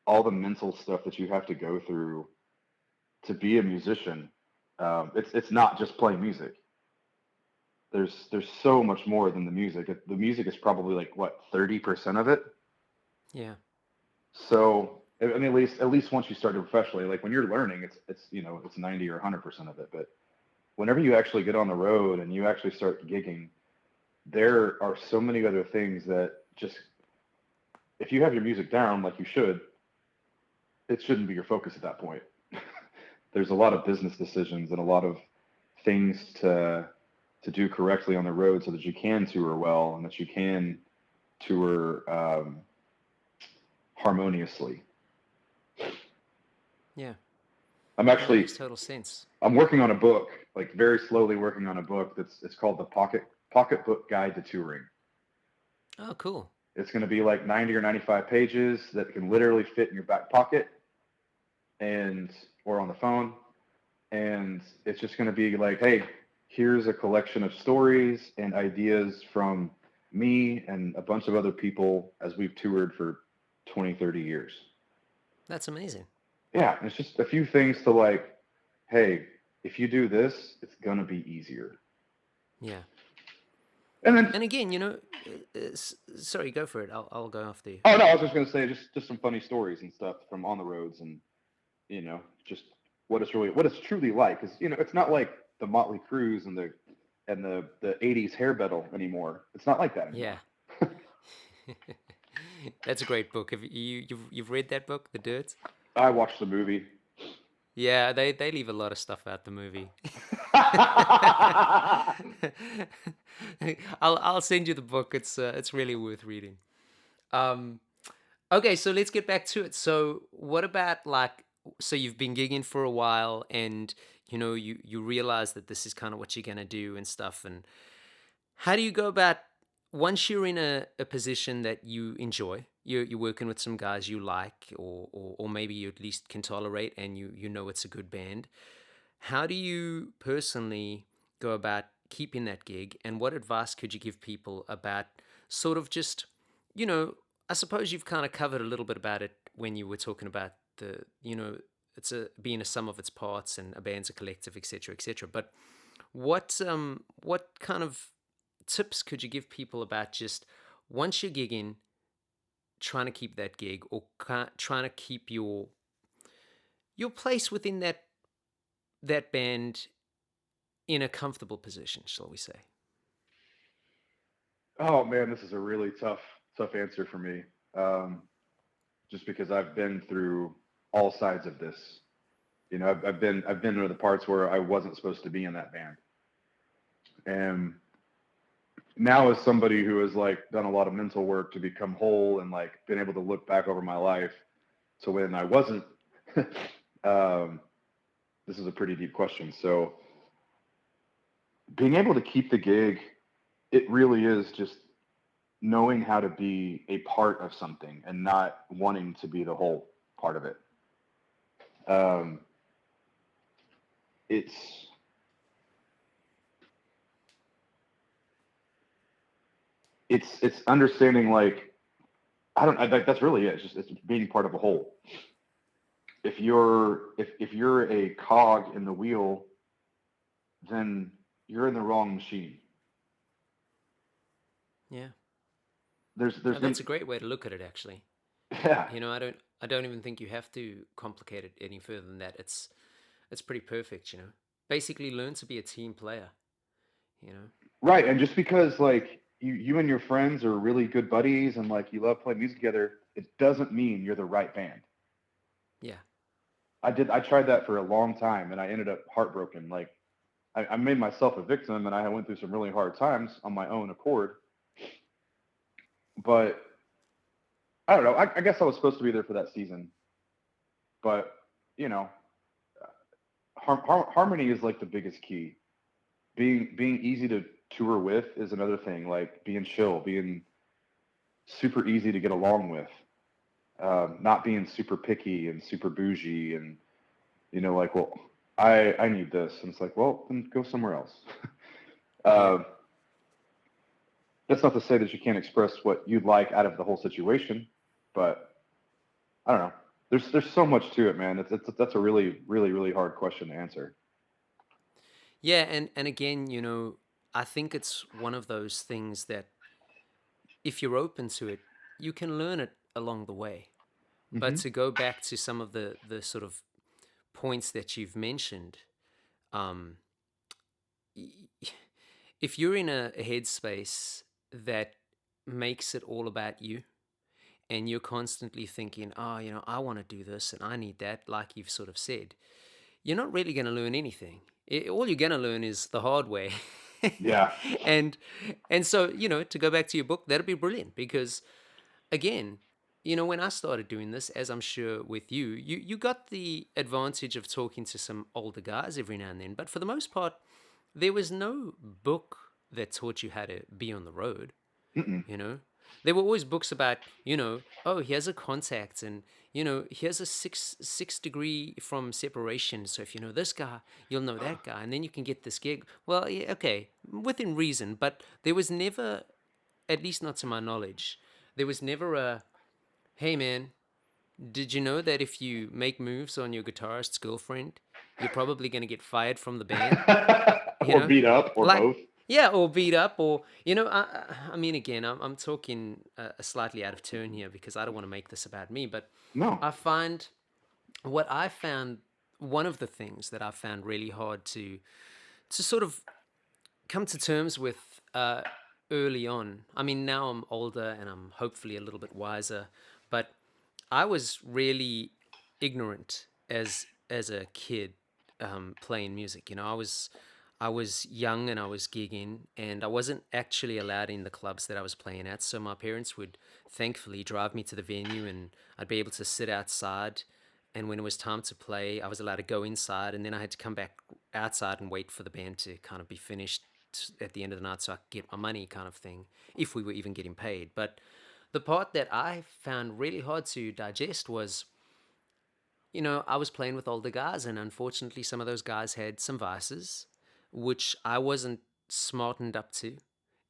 all the mental stuff that you have to go through to be a musician. It's not just playing music. There's so much more than the music. The music is probably like what 30% of it. Yeah. So I mean, at least once you start professionally, like when you're learning, it's you know it's 90 or 100% of it. But whenever you actually get on the road and you actually start gigging, there are so many other things that just if you have your music down like you should, it shouldn't be your focus at that point. There's a lot of business decisions and a lot of things to do correctly on the road so that you can tour well and that you can tour harmoniously. Yeah. I'm That actually makes total sense. I'm working on a book, like very slowly working on a book it's called the Pocketbook Guide to Touring. Oh, cool. It's going to be like 90 or 95 pages that can literally fit in your back pocket and or on the phone, and it's just going to be like, hey, here's a collection of stories and ideas from me and a bunch of other people as we've toured for 20, 30 years. That's amazing. Yeah, it's just a few things to like, hey, if you do this, it's going to be easier. Yeah. And then, And again, you know, sorry, go for it. I'll go after you. oh no, I was just going to say just some funny stories and stuff from on the roads and just what it's truly like. Because it's not like the Motley Crues and the '80s hair metal anymore. It's not like that Yeah. anymore. That's a great book. Have you've read that book, The Dirt? I watched the movie. Yeah, they leave a lot of stuff out the movie. I'll send you the book. It's really worth reading. Um, okay, so let's get back to it. So, what about like, so you've been gigging for a while, and you realize that this is kind of what you're gonna do and stuff. And how do you go about once you're in a position that you enjoy? You're working with some guys you like, or maybe you at least can tolerate, and you know it's a good band. How do you personally go about keeping that gig, and what advice could you give people about sort of just, you know, I suppose you've kind of covered a little bit about it when you were talking about it's a being a sum of its parts and a band's a collective, etc., etc. But what kind of tips could you give people about just once you're gigging, trying to keep that gig or trying to keep your place within that band in a comfortable position, shall we say? Oh man, this is a really tough answer for me. Um, just because I've been through all sides of this. I've been to the parts where I wasn't supposed to be in that band, and now as somebody who has like done a lot of mental work to become whole and like been able to look back over my life to when I wasn't. um, this is a pretty deep question. So being able to keep the gig, it really is just knowing how to be a part of something and not wanting to be the whole part of it. Um, it's it's understanding like I don't I, that's really it. It's being part of a whole. If you're a cog in the wheel, then you're in the wrong machine. Yeah. There's That's a great way to look at it, actually. yeah. I don't even think you have to complicate it any further than that. It's pretty perfect, Basically learn to be a team player, you know. Right, and just because like you and your friends are really good buddies and like you love playing music together, it doesn't mean you're the right band. Yeah. I tried that for a long time and I ended up heartbroken. Like I made myself a victim and I went through some really hard times on my own accord. But I don't know. I guess I was supposed to be there for that season, but you know, harmony is like the biggest key. Being easy to tour with is another thing. Like being chill, being super easy to get along with, not being super picky and super bougie, and like, well, I need this, and it's like, well, then go somewhere else. Yeah. uh, that's not to say that you can't express what you'd like out of the whole situation, but I don't know. There's so much to it, man. That's a really really really hard question to answer. Yeah, and again, I think it's one of those things that if you're open to it, you can learn it along the way. But Hmm. to go back to some of the sort of points that you've mentioned, um, if you're in a headspace that makes it all about you, and you're constantly thinking, oh, I want to do this and I need that, like you've sort of said, you're not really going to learn anything. All you're going to learn is the hard way. Yeah. and and so, to go back to your book, that'd be brilliant because again, when I started doing this, as I'm sure with you, you got the advantage of talking to some older guys every now and then, but for the most part, there was no book that taught you how to be on the road. Mm-mm. you know there were always books about, oh, here's a contact, and here's a six degree from separation, so if you know this guy, you'll know that guy, and then you can get this gig. Well, yeah, okay, within reason, but there was never, at least not to my knowledge, there was never a, hey man, did you know that if you make moves on your guitarist's girlfriend, you're probably going to get fired from the band? you Or know beat up, or like, both. yeah, or beat up, or I mean, again, I'm talking slightly out of turn here because I don't want to make this about me, but No. I find what I found, one of the things that I found really hard to sort of come to terms with early on. I mean, now I'm older and I'm hopefully a little bit wiser, but I was really ignorant as a kid playing music. You know, I was young and I was gigging, and I wasn't actually allowed in the clubs that I was playing at. So my parents would thankfully drive me to the venue, and I'd be able to sit outside. And when it was time to play, I was allowed to go inside, and then I had to come back outside and wait for the band to kind of be finished at the end of the night so I could get my money, kind of thing, if we were even getting paid. But the part that I found really hard to digest was, I was playing with older guys, and unfortunately, some of those guys had some vices, which I wasn't smartened up to,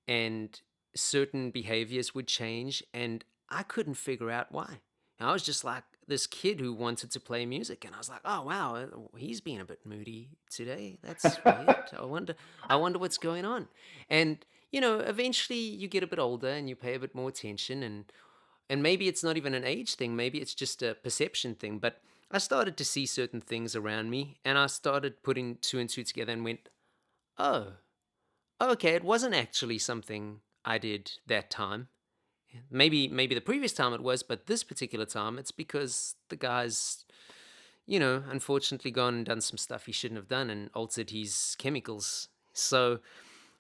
and certain behaviors would change, and I couldn't figure out why. And I was just like this kid who wanted to play music, and I was like, "Oh wow, he's being a bit moody today. That's weird. I wonder what's going on." And eventually you get a bit older and you pay a bit more attention, and maybe it's not even an age thing, maybe it's just a perception thing. But I started to see certain things around me, and I started putting two and two together and went, oh, okay, it wasn't actually something I did that time. Maybe the previous time it was, but this particular time it's because the guy's, unfortunately gone and done some stuff he shouldn't have done and altered his chemicals. So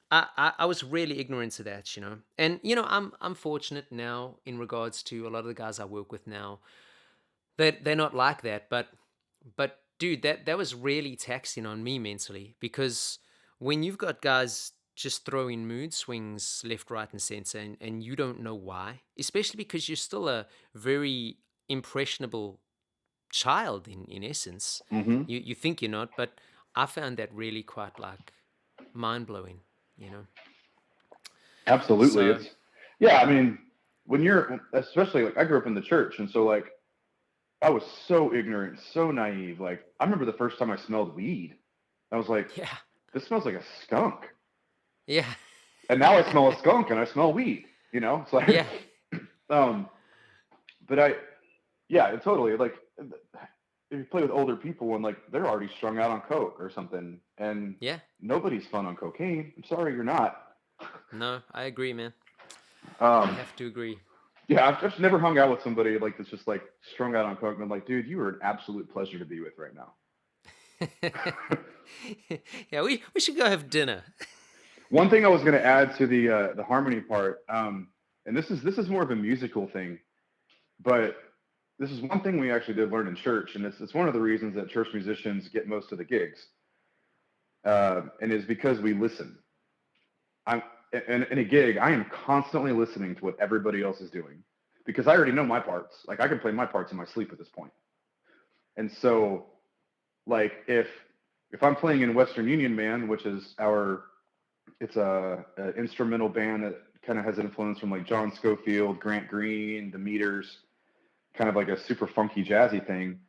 I was really ignorant to that, and I'm fortunate now in regards to a lot of the guys I work with now that they're not like that. But dude, that was really taxing on me mentally, because when you've got guys just throwing mood swings left, right, and center, and you don't know why, especially because you're still a very impressionable child in essence. Hmm. You think you're not, but I found that really quite like mind blowing, you know. Absolutely. So It's yeah. I mean, when you're especially like I grew up in the church, and so like I was so ignorant, so naive. Like I remember the first time I smelled weed, I was like, yeah, "This smells like a skunk," yeah, and now I smell a skunk and I smell weed. It's like, yeah, um, but yeah, totally. Like if you play with older people and like they're already strung out on coke or something, and yeah. nobody's fun on cocaine. I'm sorry, you're not. No, I agree, man. I Um, have to agree. yeah, I've just never hung out with somebody like that's just like strung out on coke. And I'm like, dude, you are an absolute pleasure to be with right now. Yeah, we should go have dinner. One thing I was going to add to the harmony part, and this is more of a musical thing, but this is one thing we actually did learn in church, and it's one of the reasons that church musicians get most of the gigs, and is because we listen. I'm in a gig, I am constantly listening to what everybody else is doing because I already know my parts. Like I can play my parts in my sleep at this point, and so like if I'm playing in Western Union Band, which is it's a instrumental band that kind of has influence from like John Scofield, Grant Green, the Meters, kind of like a super funky jazzy thing.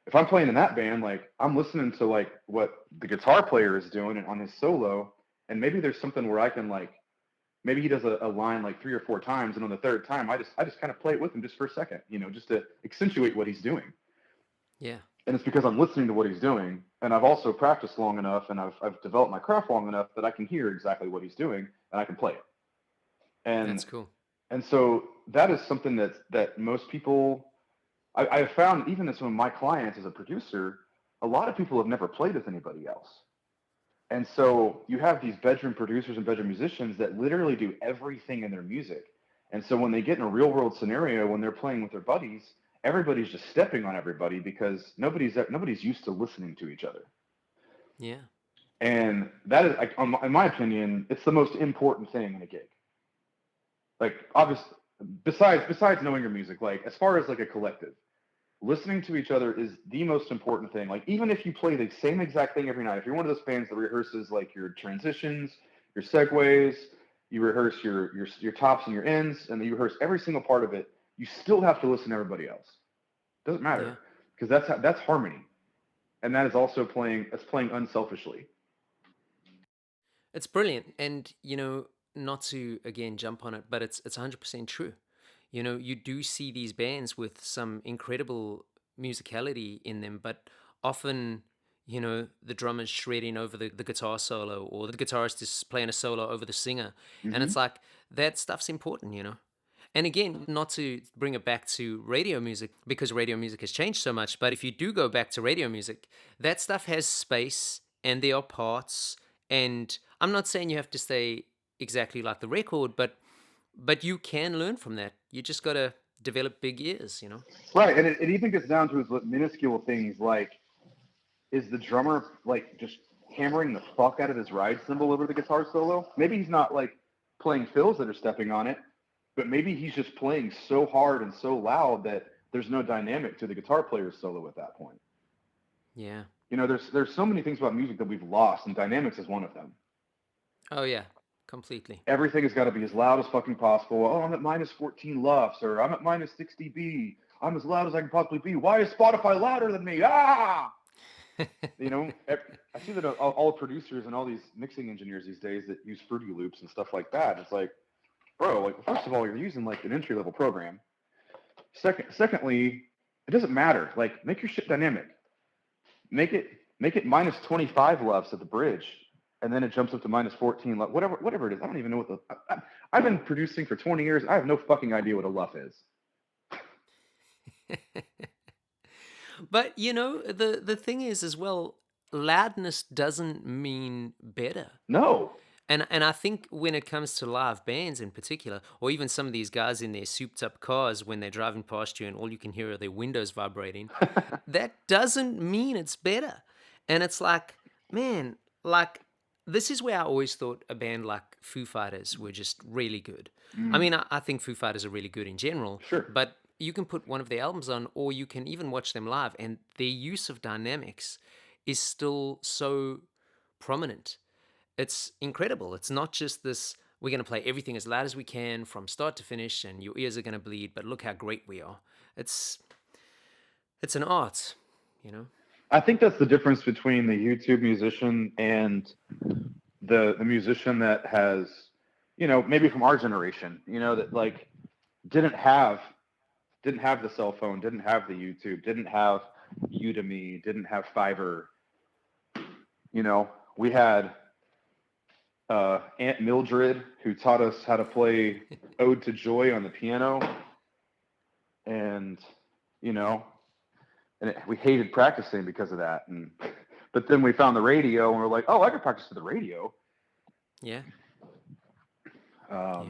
If I'm playing in that band, like I'm listening to like what the guitar player is doing and on his solo, and maybe there's something where I can like maybe he does a line like 3 or 4 times, and on the third time I just kind of play it with him just for a second, just to accentuate what he's doing. Yeah, And it's because I'm listening to what he's doing, and I've also practiced long enough, and I've developed my craft long enough that I can hear exactly what he's doing, and I can play it. And that's cool. and so that is something that most people I have found, even as some of my clients as a producer, a lot of people have never played with anybody else. And so you have these bedroom producers and bedroom musicians that literally do everything in their music. And so when they get in a real world scenario, when they're playing with their buddies, everybody's just stepping on everybody because nobody's used to listening to each other. Yeah, And that is, like, in my opinion, it's the most important thing in a gig. Like, obviously, besides knowing your music, like as far as like a collective, listening to each other is the most important thing. Like even if you play the same exact thing every night, if you're one of those bands that rehearses like your transitions, your segues, you rehearse your tops and your ends, and you rehearse every single part of it, you still have to listen to everybody else. Doesn't matter yeah. because that's harmony, and that is also playing unselfishly. It's brilliant, and not to again jump on it, but it's 100% true. You do see these bands with some incredible musicality in them, but often, the drummer's shredding over the guitar solo, or the guitarist is playing a solo over the singer. And Hmm. it's like, that stuff's important. And again, not to bring it back to radio music, because radio music has changed so much, but if you do go back to radio music, that stuff has space and there are parts. And I'm not saying you have to stay exactly like the record, but you can learn from that. You just got to develop big ears. Right, and it even gets down to minuscule things like, is the drummer like just hammering the fuck out of his ride cymbal over the guitar solo? Maybe he's not like playing fills that are stepping on it, but maybe he's just playing so hard and so loud that there's no dynamic to the guitar player's solo at that point. Yeah. There's so many things about music that we've lost, and dynamics is one of them. Oh, yeah. Completely. Everything has got to be as loud as fucking possible. Oh, I'm at minus 14 LUFS, or I'm at minus 60 dB. I'm as loud as I can possibly be. Why is Spotify louder than me? Ah! I see that all producers and all these mixing engineers these days that use Fruity Loops and stuff like that. It's like, bro, like, first of all, you're using like an entry level program. Secondly, it doesn't matter. Like, make your shit dynamic. Make it minus 25 LUFS at the bridge, and then it jumps up to minus 14. Whatever it is. I don't even know what I've been producing for 20 years. I have no fucking idea what a LUF is. But the thing is as well, loudness doesn't mean better. No. And I think when it comes to live bands in particular, or even some of these guys in their souped up cars when they're driving past you and all you can hear are their windows vibrating, that doesn't mean it's better. And it's like, man, like, this is where I always thought a band like Foo Fighters were just really good. I mean, I think Foo Fighters are really good in general, Sure. but you can put one of their albums on, or you can even watch them live, and their use of dynamics is still so prominent. It's incredible. It's not just this, we're going to play everything as loud as we can from start to finish and your ears are going to bleed, but look how great we are. It's an art. I think that's the difference between the YouTube musician and the musician that has, maybe from our generation, that like didn't have the cell phone, didn't have the YouTube, didn't have Udemy, didn't have Fiverr. We had Aunt Mildred, who taught us how to play Ode to Joy on the piano, and we hated practicing because of that. But then we found the radio, and we're like, oh, I could practice to the radio. Yeah. Yeah.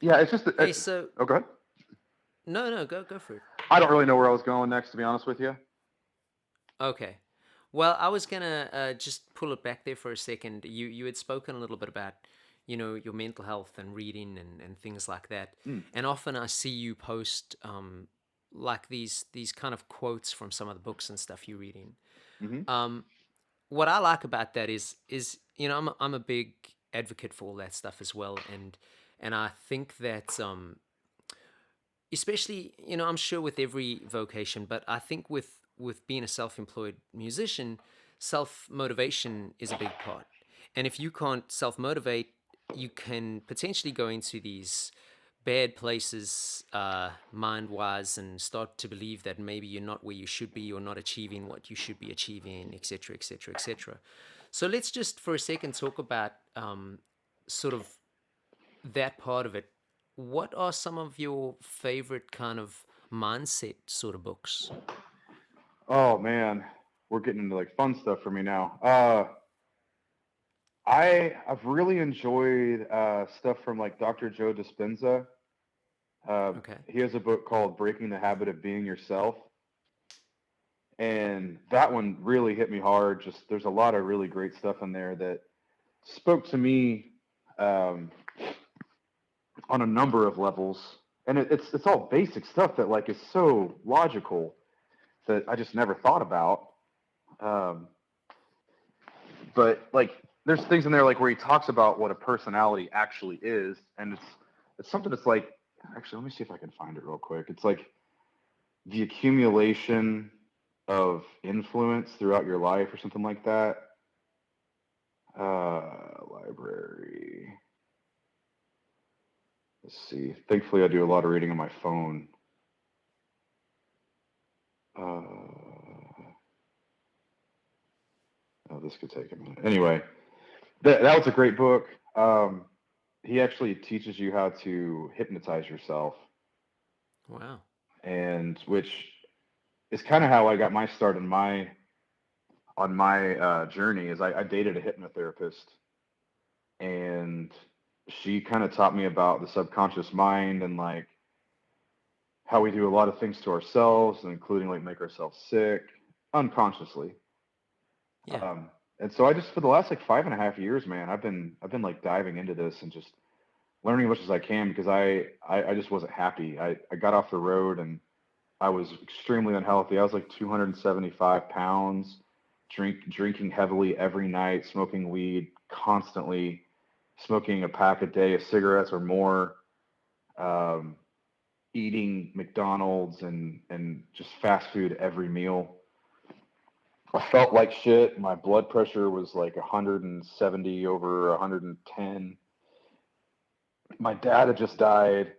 Yeah, it's just. Hey, so. Oh, go ahead. No, go for it. I don't really know where I was going next, to be honest with you. Okay. Well, I was gonna just pull it back there for a second. You had spoken a little bit about, your mental health and reading and things like that. And often I see you post like these kind of quotes from some of the books and stuff you're reading. Mm-hmm. What I like about that is I'm a big advocate for all that stuff as well, and I think that especially I'm sure with every vocation, but I think with being a self-employed musician, self-motivation is a big part. And if you can't self-motivate, you can potentially go into these bad places mind-wise and start to believe that maybe you're not where you should be or not achieving what you should be achieving, etc., etc., etc. So let's just for a second talk about sort of that part of it. What are some of your favorite kind of mindset sort of books? Oh man, we're getting into like fun stuff for me now. I've really enjoyed stuff from like Dr. Joe Dispenza. Okay. He has a book called Breaking the Habit of Being Yourself, and that one really hit me hard. Just there's a lot of really great stuff in there that spoke to me on a number of levels, and it's all basic stuff that like is so logical that I just never thought about. But like there's things in there like where he talks about what a personality actually is, and it's something that's like, actually let me see if I can find it real quick. It's like the accumulation of influence throughout your life or something like that. Library. Let's see. Thankfully I do a lot of reading on my phone. Uh, oh, this could take a minute. Anyway, that was a great book. He actually teaches you how to hypnotize yourself, Wow. and which is kind of how I got my start in my on my journey. Is I dated a hypnotherapist, and she kind of taught me about the subconscious mind and like how we do a lot of things to ourselves, including like make ourselves sick unconsciously. Yeah. And so I just for the last like 5.5 years, man, I've been like diving into this and just learning as much as I can because I just wasn't happy. I got off the road and I was extremely unhealthy. I was like 275 pounds, drinking heavily every night, smoking weed constantly, smoking a pack a day of cigarettes or more, um, eating McDonald's and just fast food every meal. I felt like shit. My blood pressure was like 170 over 110. My dad had just died.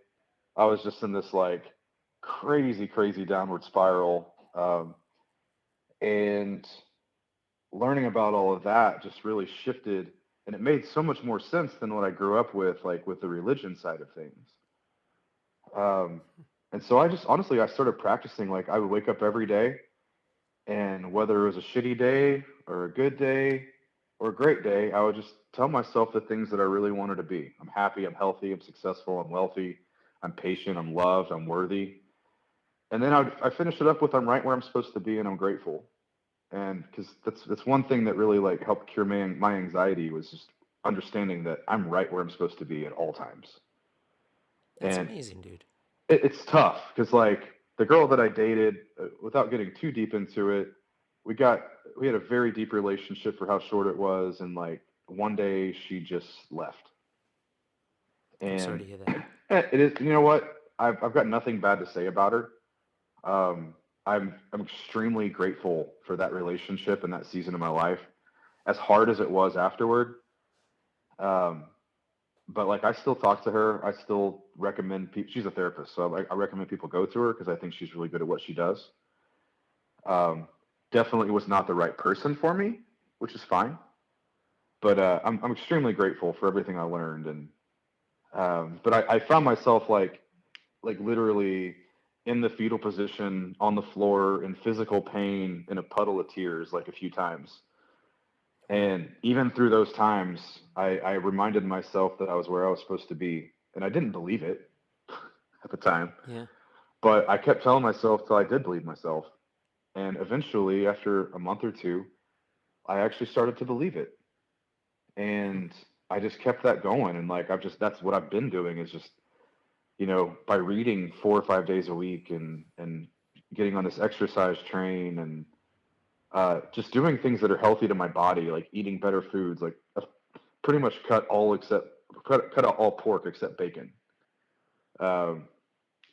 I was just in this like crazy downward spiral. And learning about all of that just really shifted, and it made so much more sense than what I grew up with, like with the religion side of things. Um, and so I just honestly, I started practicing. Like I would wake up every day, and whether it was a shitty day or a good day or a great day, I would just tell myself the things that I really wanted to be. I'm happy, I'm healthy, I'm successful, I'm wealthy, I'm patient, I'm loved, I'm worthy. And then I finish it up with I'm right where I'm supposed to be and I'm grateful. And because that's one thing that really like helped cure my anxiety was just understanding that I'm right where I'm supposed to be at all times. That's And amazing, dude. it's tough because like the girl that I dated, without getting too deep into it, we got we had a very deep relationship for how short it was, and like one day she just left, I'm sorry and to hear that. it is you know what I've got nothing bad to say about her. Um, I'm extremely grateful for that relationship and that season of my life, as hard as it was afterward. Um, but like I still talk to her. I still recommend people. She's a therapist, so I recommend people go to her because I think she's really good at what she does. Um, Definitely was not the right person for me, which is fine. But I'm extremely grateful for everything I learned, and but I found myself like literally in the fetal position on the floor in physical pain in a puddle of tears like a few times. Wow. And even through those times, I reminded myself that I was where I was supposed to be. And I didn't believe it at the time, Yeah. but I kept telling myself till I did believe myself. And eventually, after a month or two, I actually started to believe it. Hmm. And I just kept that going. And like, that's what I've been doing is just, by reading 4 or 5 days a week and getting on this exercise train and just doing things that are healthy to my body, like eating better foods, like pretty much cut out all pork except bacon. Um,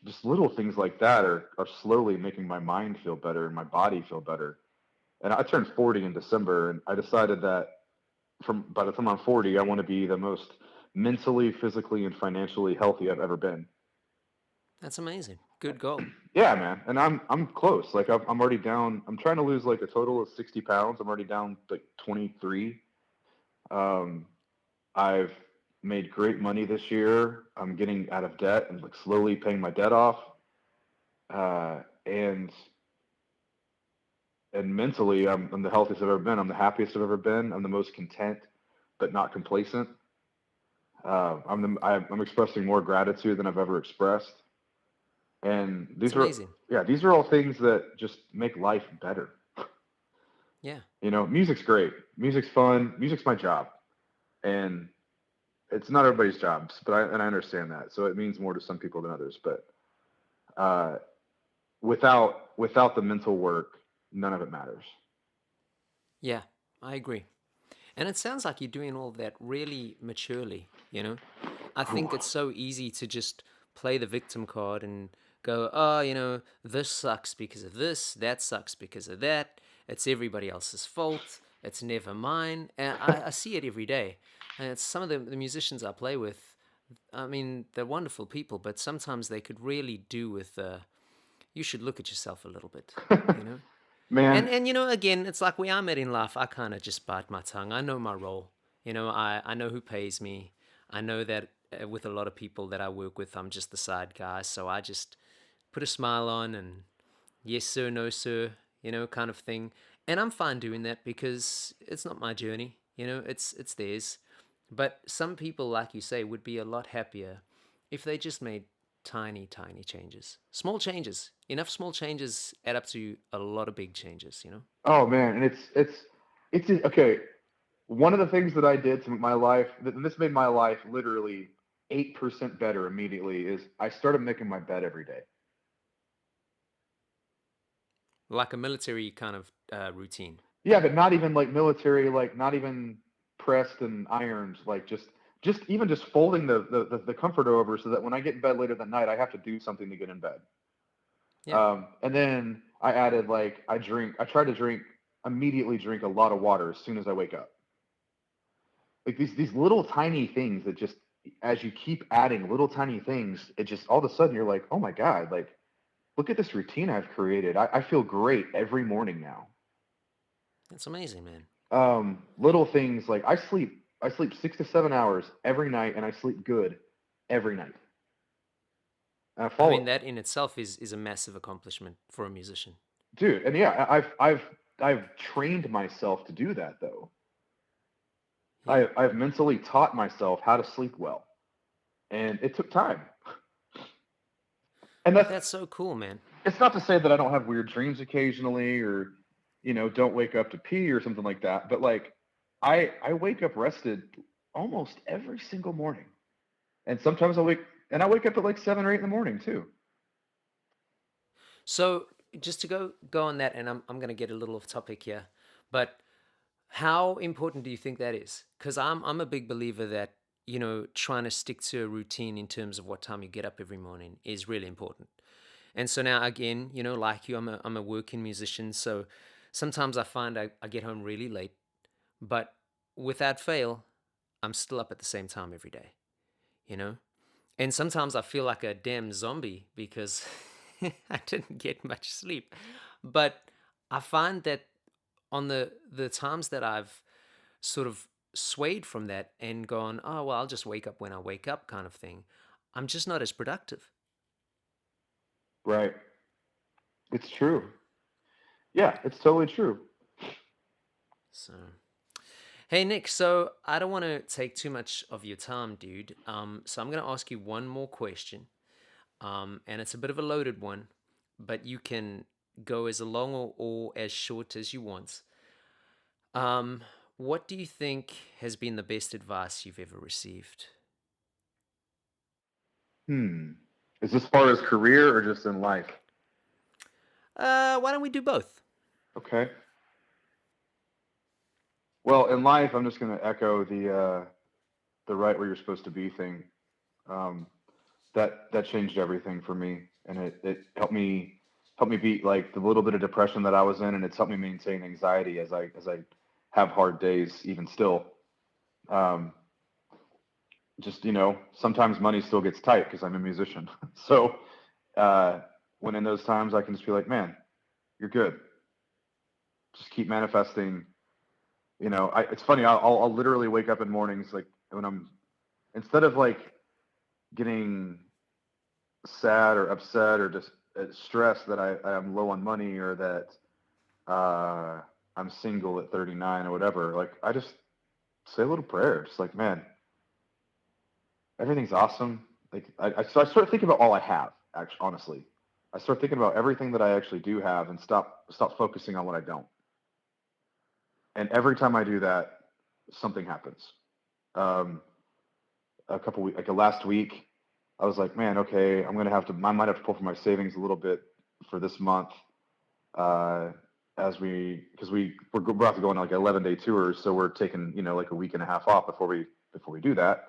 just little things like that are slowly making my mind feel better and my body feel better. And I turned 40 in December, and I decided that from by the time I'm 40, I want to be the most mentally, physically, and financially healthy I've ever been. That's amazing. Good goal. Yeah, man, and I'm close. Like I'm already down. I'm trying to lose like a total of 60 pounds. I'm already down like 23. Um, I've made great money this year. I'm getting out of debt and like slowly paying my debt off. And mentally, I'm the healthiest I've ever been. I'm the happiest I've ever been. I'm the most content, but not complacent. I'm expressing more gratitude than I've ever expressed. And It's amazing. these are all things that just make life better. Yeah. Music's great. Music's fun. Music's my job, and it's not everybody's jobs, but I understand that. So it means more to some people than others. But uh, without the mental work, none of it matters. Yeah. I agree. And it sounds like you're doing all of that really maturely, you know? I Ooh. think it's so easy to just play the victim card and go, oh, this sucks because of this, that sucks because of that. It's everybody else's fault. It's never mine. And I see it every day. And it's some of the musicians I play with, I mean, they're wonderful people, but sometimes they could really do with you should look at yourself a little bit, you know? Man, And you know, again, it's like where I'm at in life, I kind of just bite my tongue. I know my role. You know, I know who pays me. I know that with a lot of people that I work with, I'm just the side guy. So I just put a smile on and yes sir, no sir, you know, kind of thing. And I'm fine doing that because it's not my journey, you know, it's theirs. But some people, like you say, would be a lot happier if they just made tiny, tiny changes. Small changes. Enough small changes add up to a lot of big changes, you know? oh man, and it's okay. One of the things that I did to make my life, and this made my life literally 8% better immediately, is I started making my bed every day. Like a military kind of routine. Yeah, but not even like military, like not even pressed and ironed, like just even just folding the comforter over so that when I get in bed later that night, I have to do something to get in bed. Yeah. And then I added like I try to immediately drink a lot of water as soon as I wake up. Like these little tiny things that just as you keep adding little tiny things, it just all of a sudden you're like, oh my God, like look at this routine I've created. I feel great every morning now. That's amazing, man. Little things like I sleep 6 to 7 hours every night and I sleep good every night. And I I mean, follow, that in itself is a massive accomplishment for a musician. dude, and yeah, I've trained myself to do that though. Yeah. I've mentally taught myself how to sleep well, and it took time. And That's so cool, man. it's not to say that I don't have weird dreams occasionally, or don't wake up to pee or something like that. But like, I wake up rested almost every single morning, and sometimes I wake up at like 7 or 8 in the morning too. So just to go on that, and I'm gonna get a little off topic here, but how important do you think that is? Because I'm a big believer that you know trying to stick to a routine in terms of what time you get up every morning is really important. And so now again, you know, like you, I'm a working musician, so sometimes I find I get home really late, but without fail, I'm still up at the same time every day, you know? And sometimes I feel like a damn zombie because I didn't get much sleep. But I find that on the times that I've sort of swayed from that and gone, oh well, I'll just wake up when I wake up kind of thing, I'm just not as productive. Right. It's true. Yeah, it's totally true. So hey Nick, so I don't want to take too much of your time, dude. So I'm gonna ask you one more question. And it's a bit of a loaded one, but you can go as long or as short as you want. Um, what do you think has been the best advice you've ever received? Hmm. Is this far as career or just in life? Why don't we do both? Okay. Well, in life, I'm just going to echo the right where you're supposed to be thing. Um, that changed everything for me, and it helped me beat like the little bit of depression that I was in, and it's helped me maintain anxiety as I have hard days even still. Um, just sometimes money still gets tight because I'm a musician. So uh, when in those times, I can just be like, man, you're good. Just keep manifesting. It's funny. I'll literally wake up in mornings like when I'm instead of like getting sad or upset or just stressed that I'm low on money or that uh, I'm single at 39 or whatever. Like I just say a little prayer, just like, man, everything's awesome. Like so I start thinking about all I have. Actually, honestly, I start thinking about everything that I actually do have and stop focusing on what I don't. And every time I do that, something happens. Um, a couple weeks, like last week, I was like, man, okay, I might have to pull from my savings a little bit for this month, uh, because we're about to go on like 11-day tours, so we're taking like a week and a half off before we do that.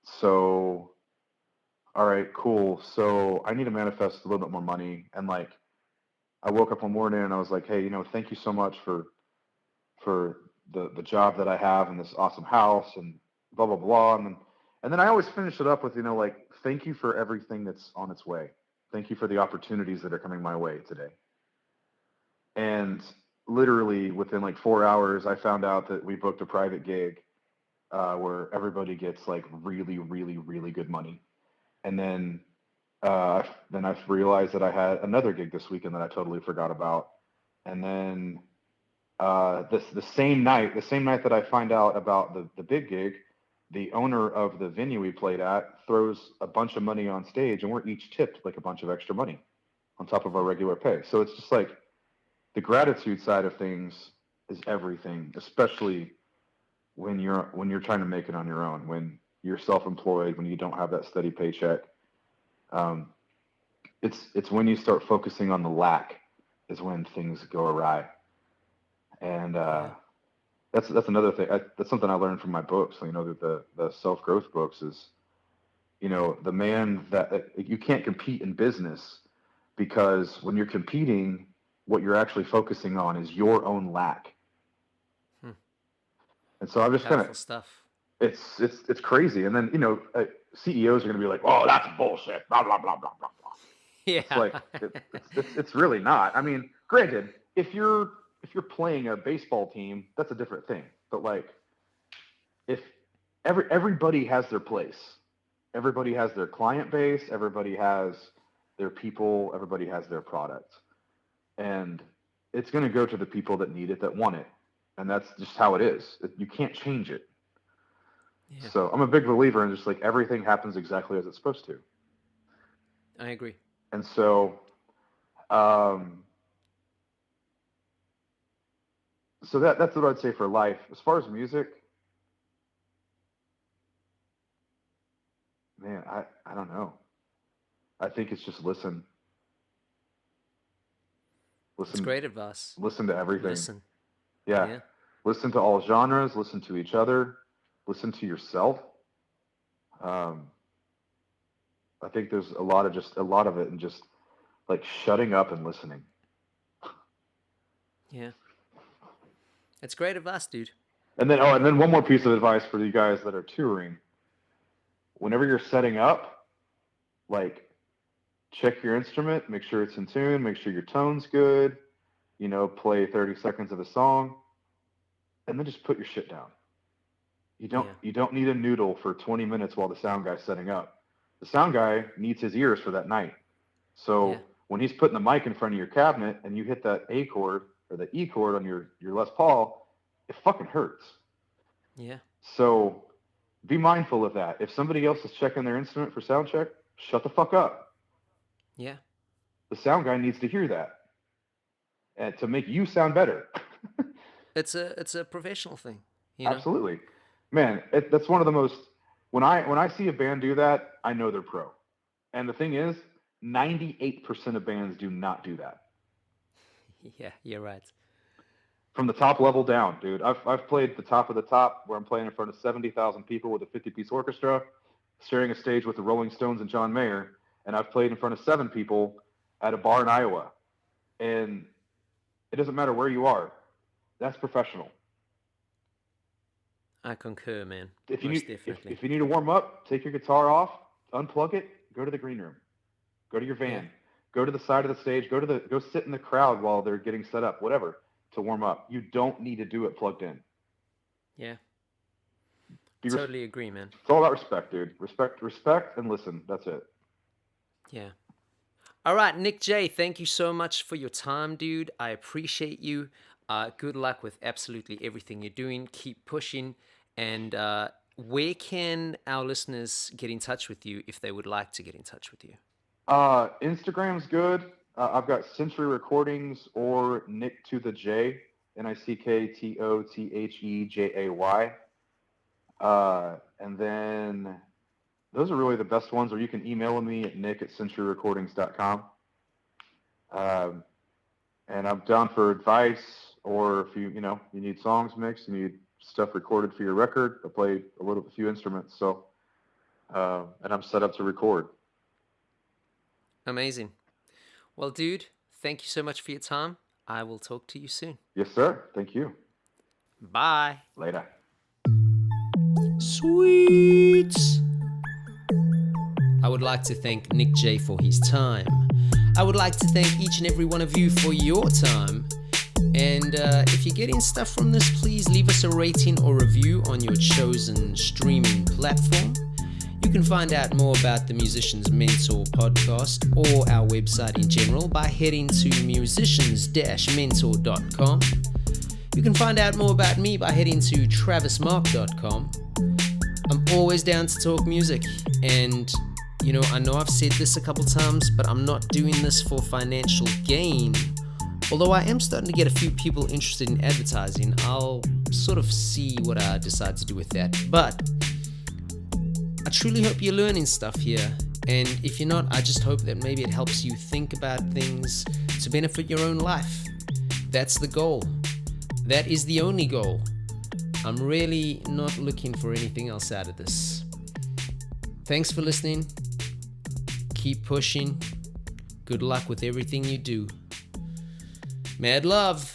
So, all right, cool. So I need to manifest a little bit more money, and like I woke up one morning and I was like, hey, thank you so much for the job that I have and this awesome house and blah blah blah, and then I always finish it up with like thank you for everything that's on its way. Thank you for the opportunities that are coming my way today. And literally within like 4 hours, I found out that we booked a private gig where everybody gets like really, really, really good money. And then I realized that I had another gig this weekend that I totally forgot about. And then the same night that I find out about the big gig, the owner of the venue we played at throws a bunch of money on stage, and we're each tipped like a bunch of extra money on top of our regular pay. So it's just like the gratitude side of things is everything, especially when you're trying to make it on your own, when you're self-employed, when you don't have that steady paycheck. Um, it's when you start focusing on the lack is when things go awry. And that's another thing. That's something I learned from my books. You know, the self-growth books is, you know, the man that you can't compete in business, because when you're competing, what you're actually focusing on is your own lack. And so I'm just kind of stuff. It's crazy. And then, you know, CEOs are going to be like, "Oh, that's bullshit." Blah blah blah blah blah blah. Yeah. It's like it's really not. I mean, granted, if you're playing a baseball team, that's a different thing. But like, if everybody has their place, everybody has their client base, everybody has their people, everybody has their product, and it's going to go to the people that need it, that want it, and that's just how it is. You can't change it. Yeah. So I'm a big believer in just like everything happens exactly as it's supposed to. I agree. And so, so that's what I'd say for life. As far as music, man, I don't know. I think it's just listen. It's great advice. Listen to everything. Listen. Yeah. Listen to all genres. Listen to each other. Listen to yourself. I think there's a lot of it, and just like shutting up and listening. Yeah. It's great advice, dude. And then one more piece of advice for you guys that are touring. Whenever you're setting up, like, check your instrument, make sure it's in tune, make sure your tone's good, you know, play 30 seconds of a song, and then just put your shit down. You don't need a noodle for 20 minutes while the sound guy's setting up. The sound guy needs his ears for that night. So when he's putting the mic in front of your cabinet and you hit that A chord or the E chord on your Les Paul, it fucking hurts. Yeah. So be mindful of that. If somebody else is checking their instrument for sound check, shut the fuck up. Yeah. The sound guy needs to hear that, and to make you sound better. It's a professional thing. You know? Absolutely, man. That's one of the most. When I see a band do that, I know they're pro. And the thing is, 98% of bands do not do that. Yeah, you're right. From the top level down, dude. I've played the top of the top, where I'm playing in front of 70,000 people with a 50-piece orchestra, sharing a stage with the Rolling Stones and John Mayer, and I've played in front of 7 people at a bar in Iowa. And it doesn't matter where you are. That's professional. I concur, man. If you need to warm up, take your guitar off, unplug it, go to the green room, go to your van, go to the side of the stage, go sit in the crowd while they're getting set up, whatever, to warm up. You don't need to do it plugged in. Yeah. Totally agree, man. It's all about respect, dude. Respect, and listen. That's it. Yeah. All right, Nick J, thank you so much for your time, dude. I appreciate you. Good luck with absolutely everything you're doing. Keep pushing. And where can our listeners get in touch with you if they would like to get in touch with you? Instagram's good. I've got Century Recordings or Nick to the J, NickTothejay. And then those are really the best ones, or you can email me at nick@centuryrecordings.com. And I'm down for advice, or if you need songs mixed, you need stuff recorded for your record. I play a few instruments, so and I'm set up to record. Amazing. Well, dude, thank you so much for your time. I will talk to you soon. Yes, sir. Thank you. Bye. Later. Sweet. I would like to thank Nick J for his time. I would like to thank each and every one of you for your time. And if you're getting stuff from this, please leave us a rating or review on your chosen streaming platform. You can find out more about the Musician's Mentor podcast or our website in general by heading to musicians-mentor.com. You can find out more about me by heading to travismark.com. I'm always down to talk music, and you know I've said this a couple times, but I'm not doing this for financial gain. Although I am starting to get a few people interested in advertising. I'll sort of see what I decide to do with that. But I truly hope you're learning stuff here. And if you're not, I just hope that maybe it helps you think about things to benefit your own life. That's the goal. That is the only goal. I'm really not looking for anything else out of this. Thanks for listening. Keep pushing. Good luck with everything you do. Mad love.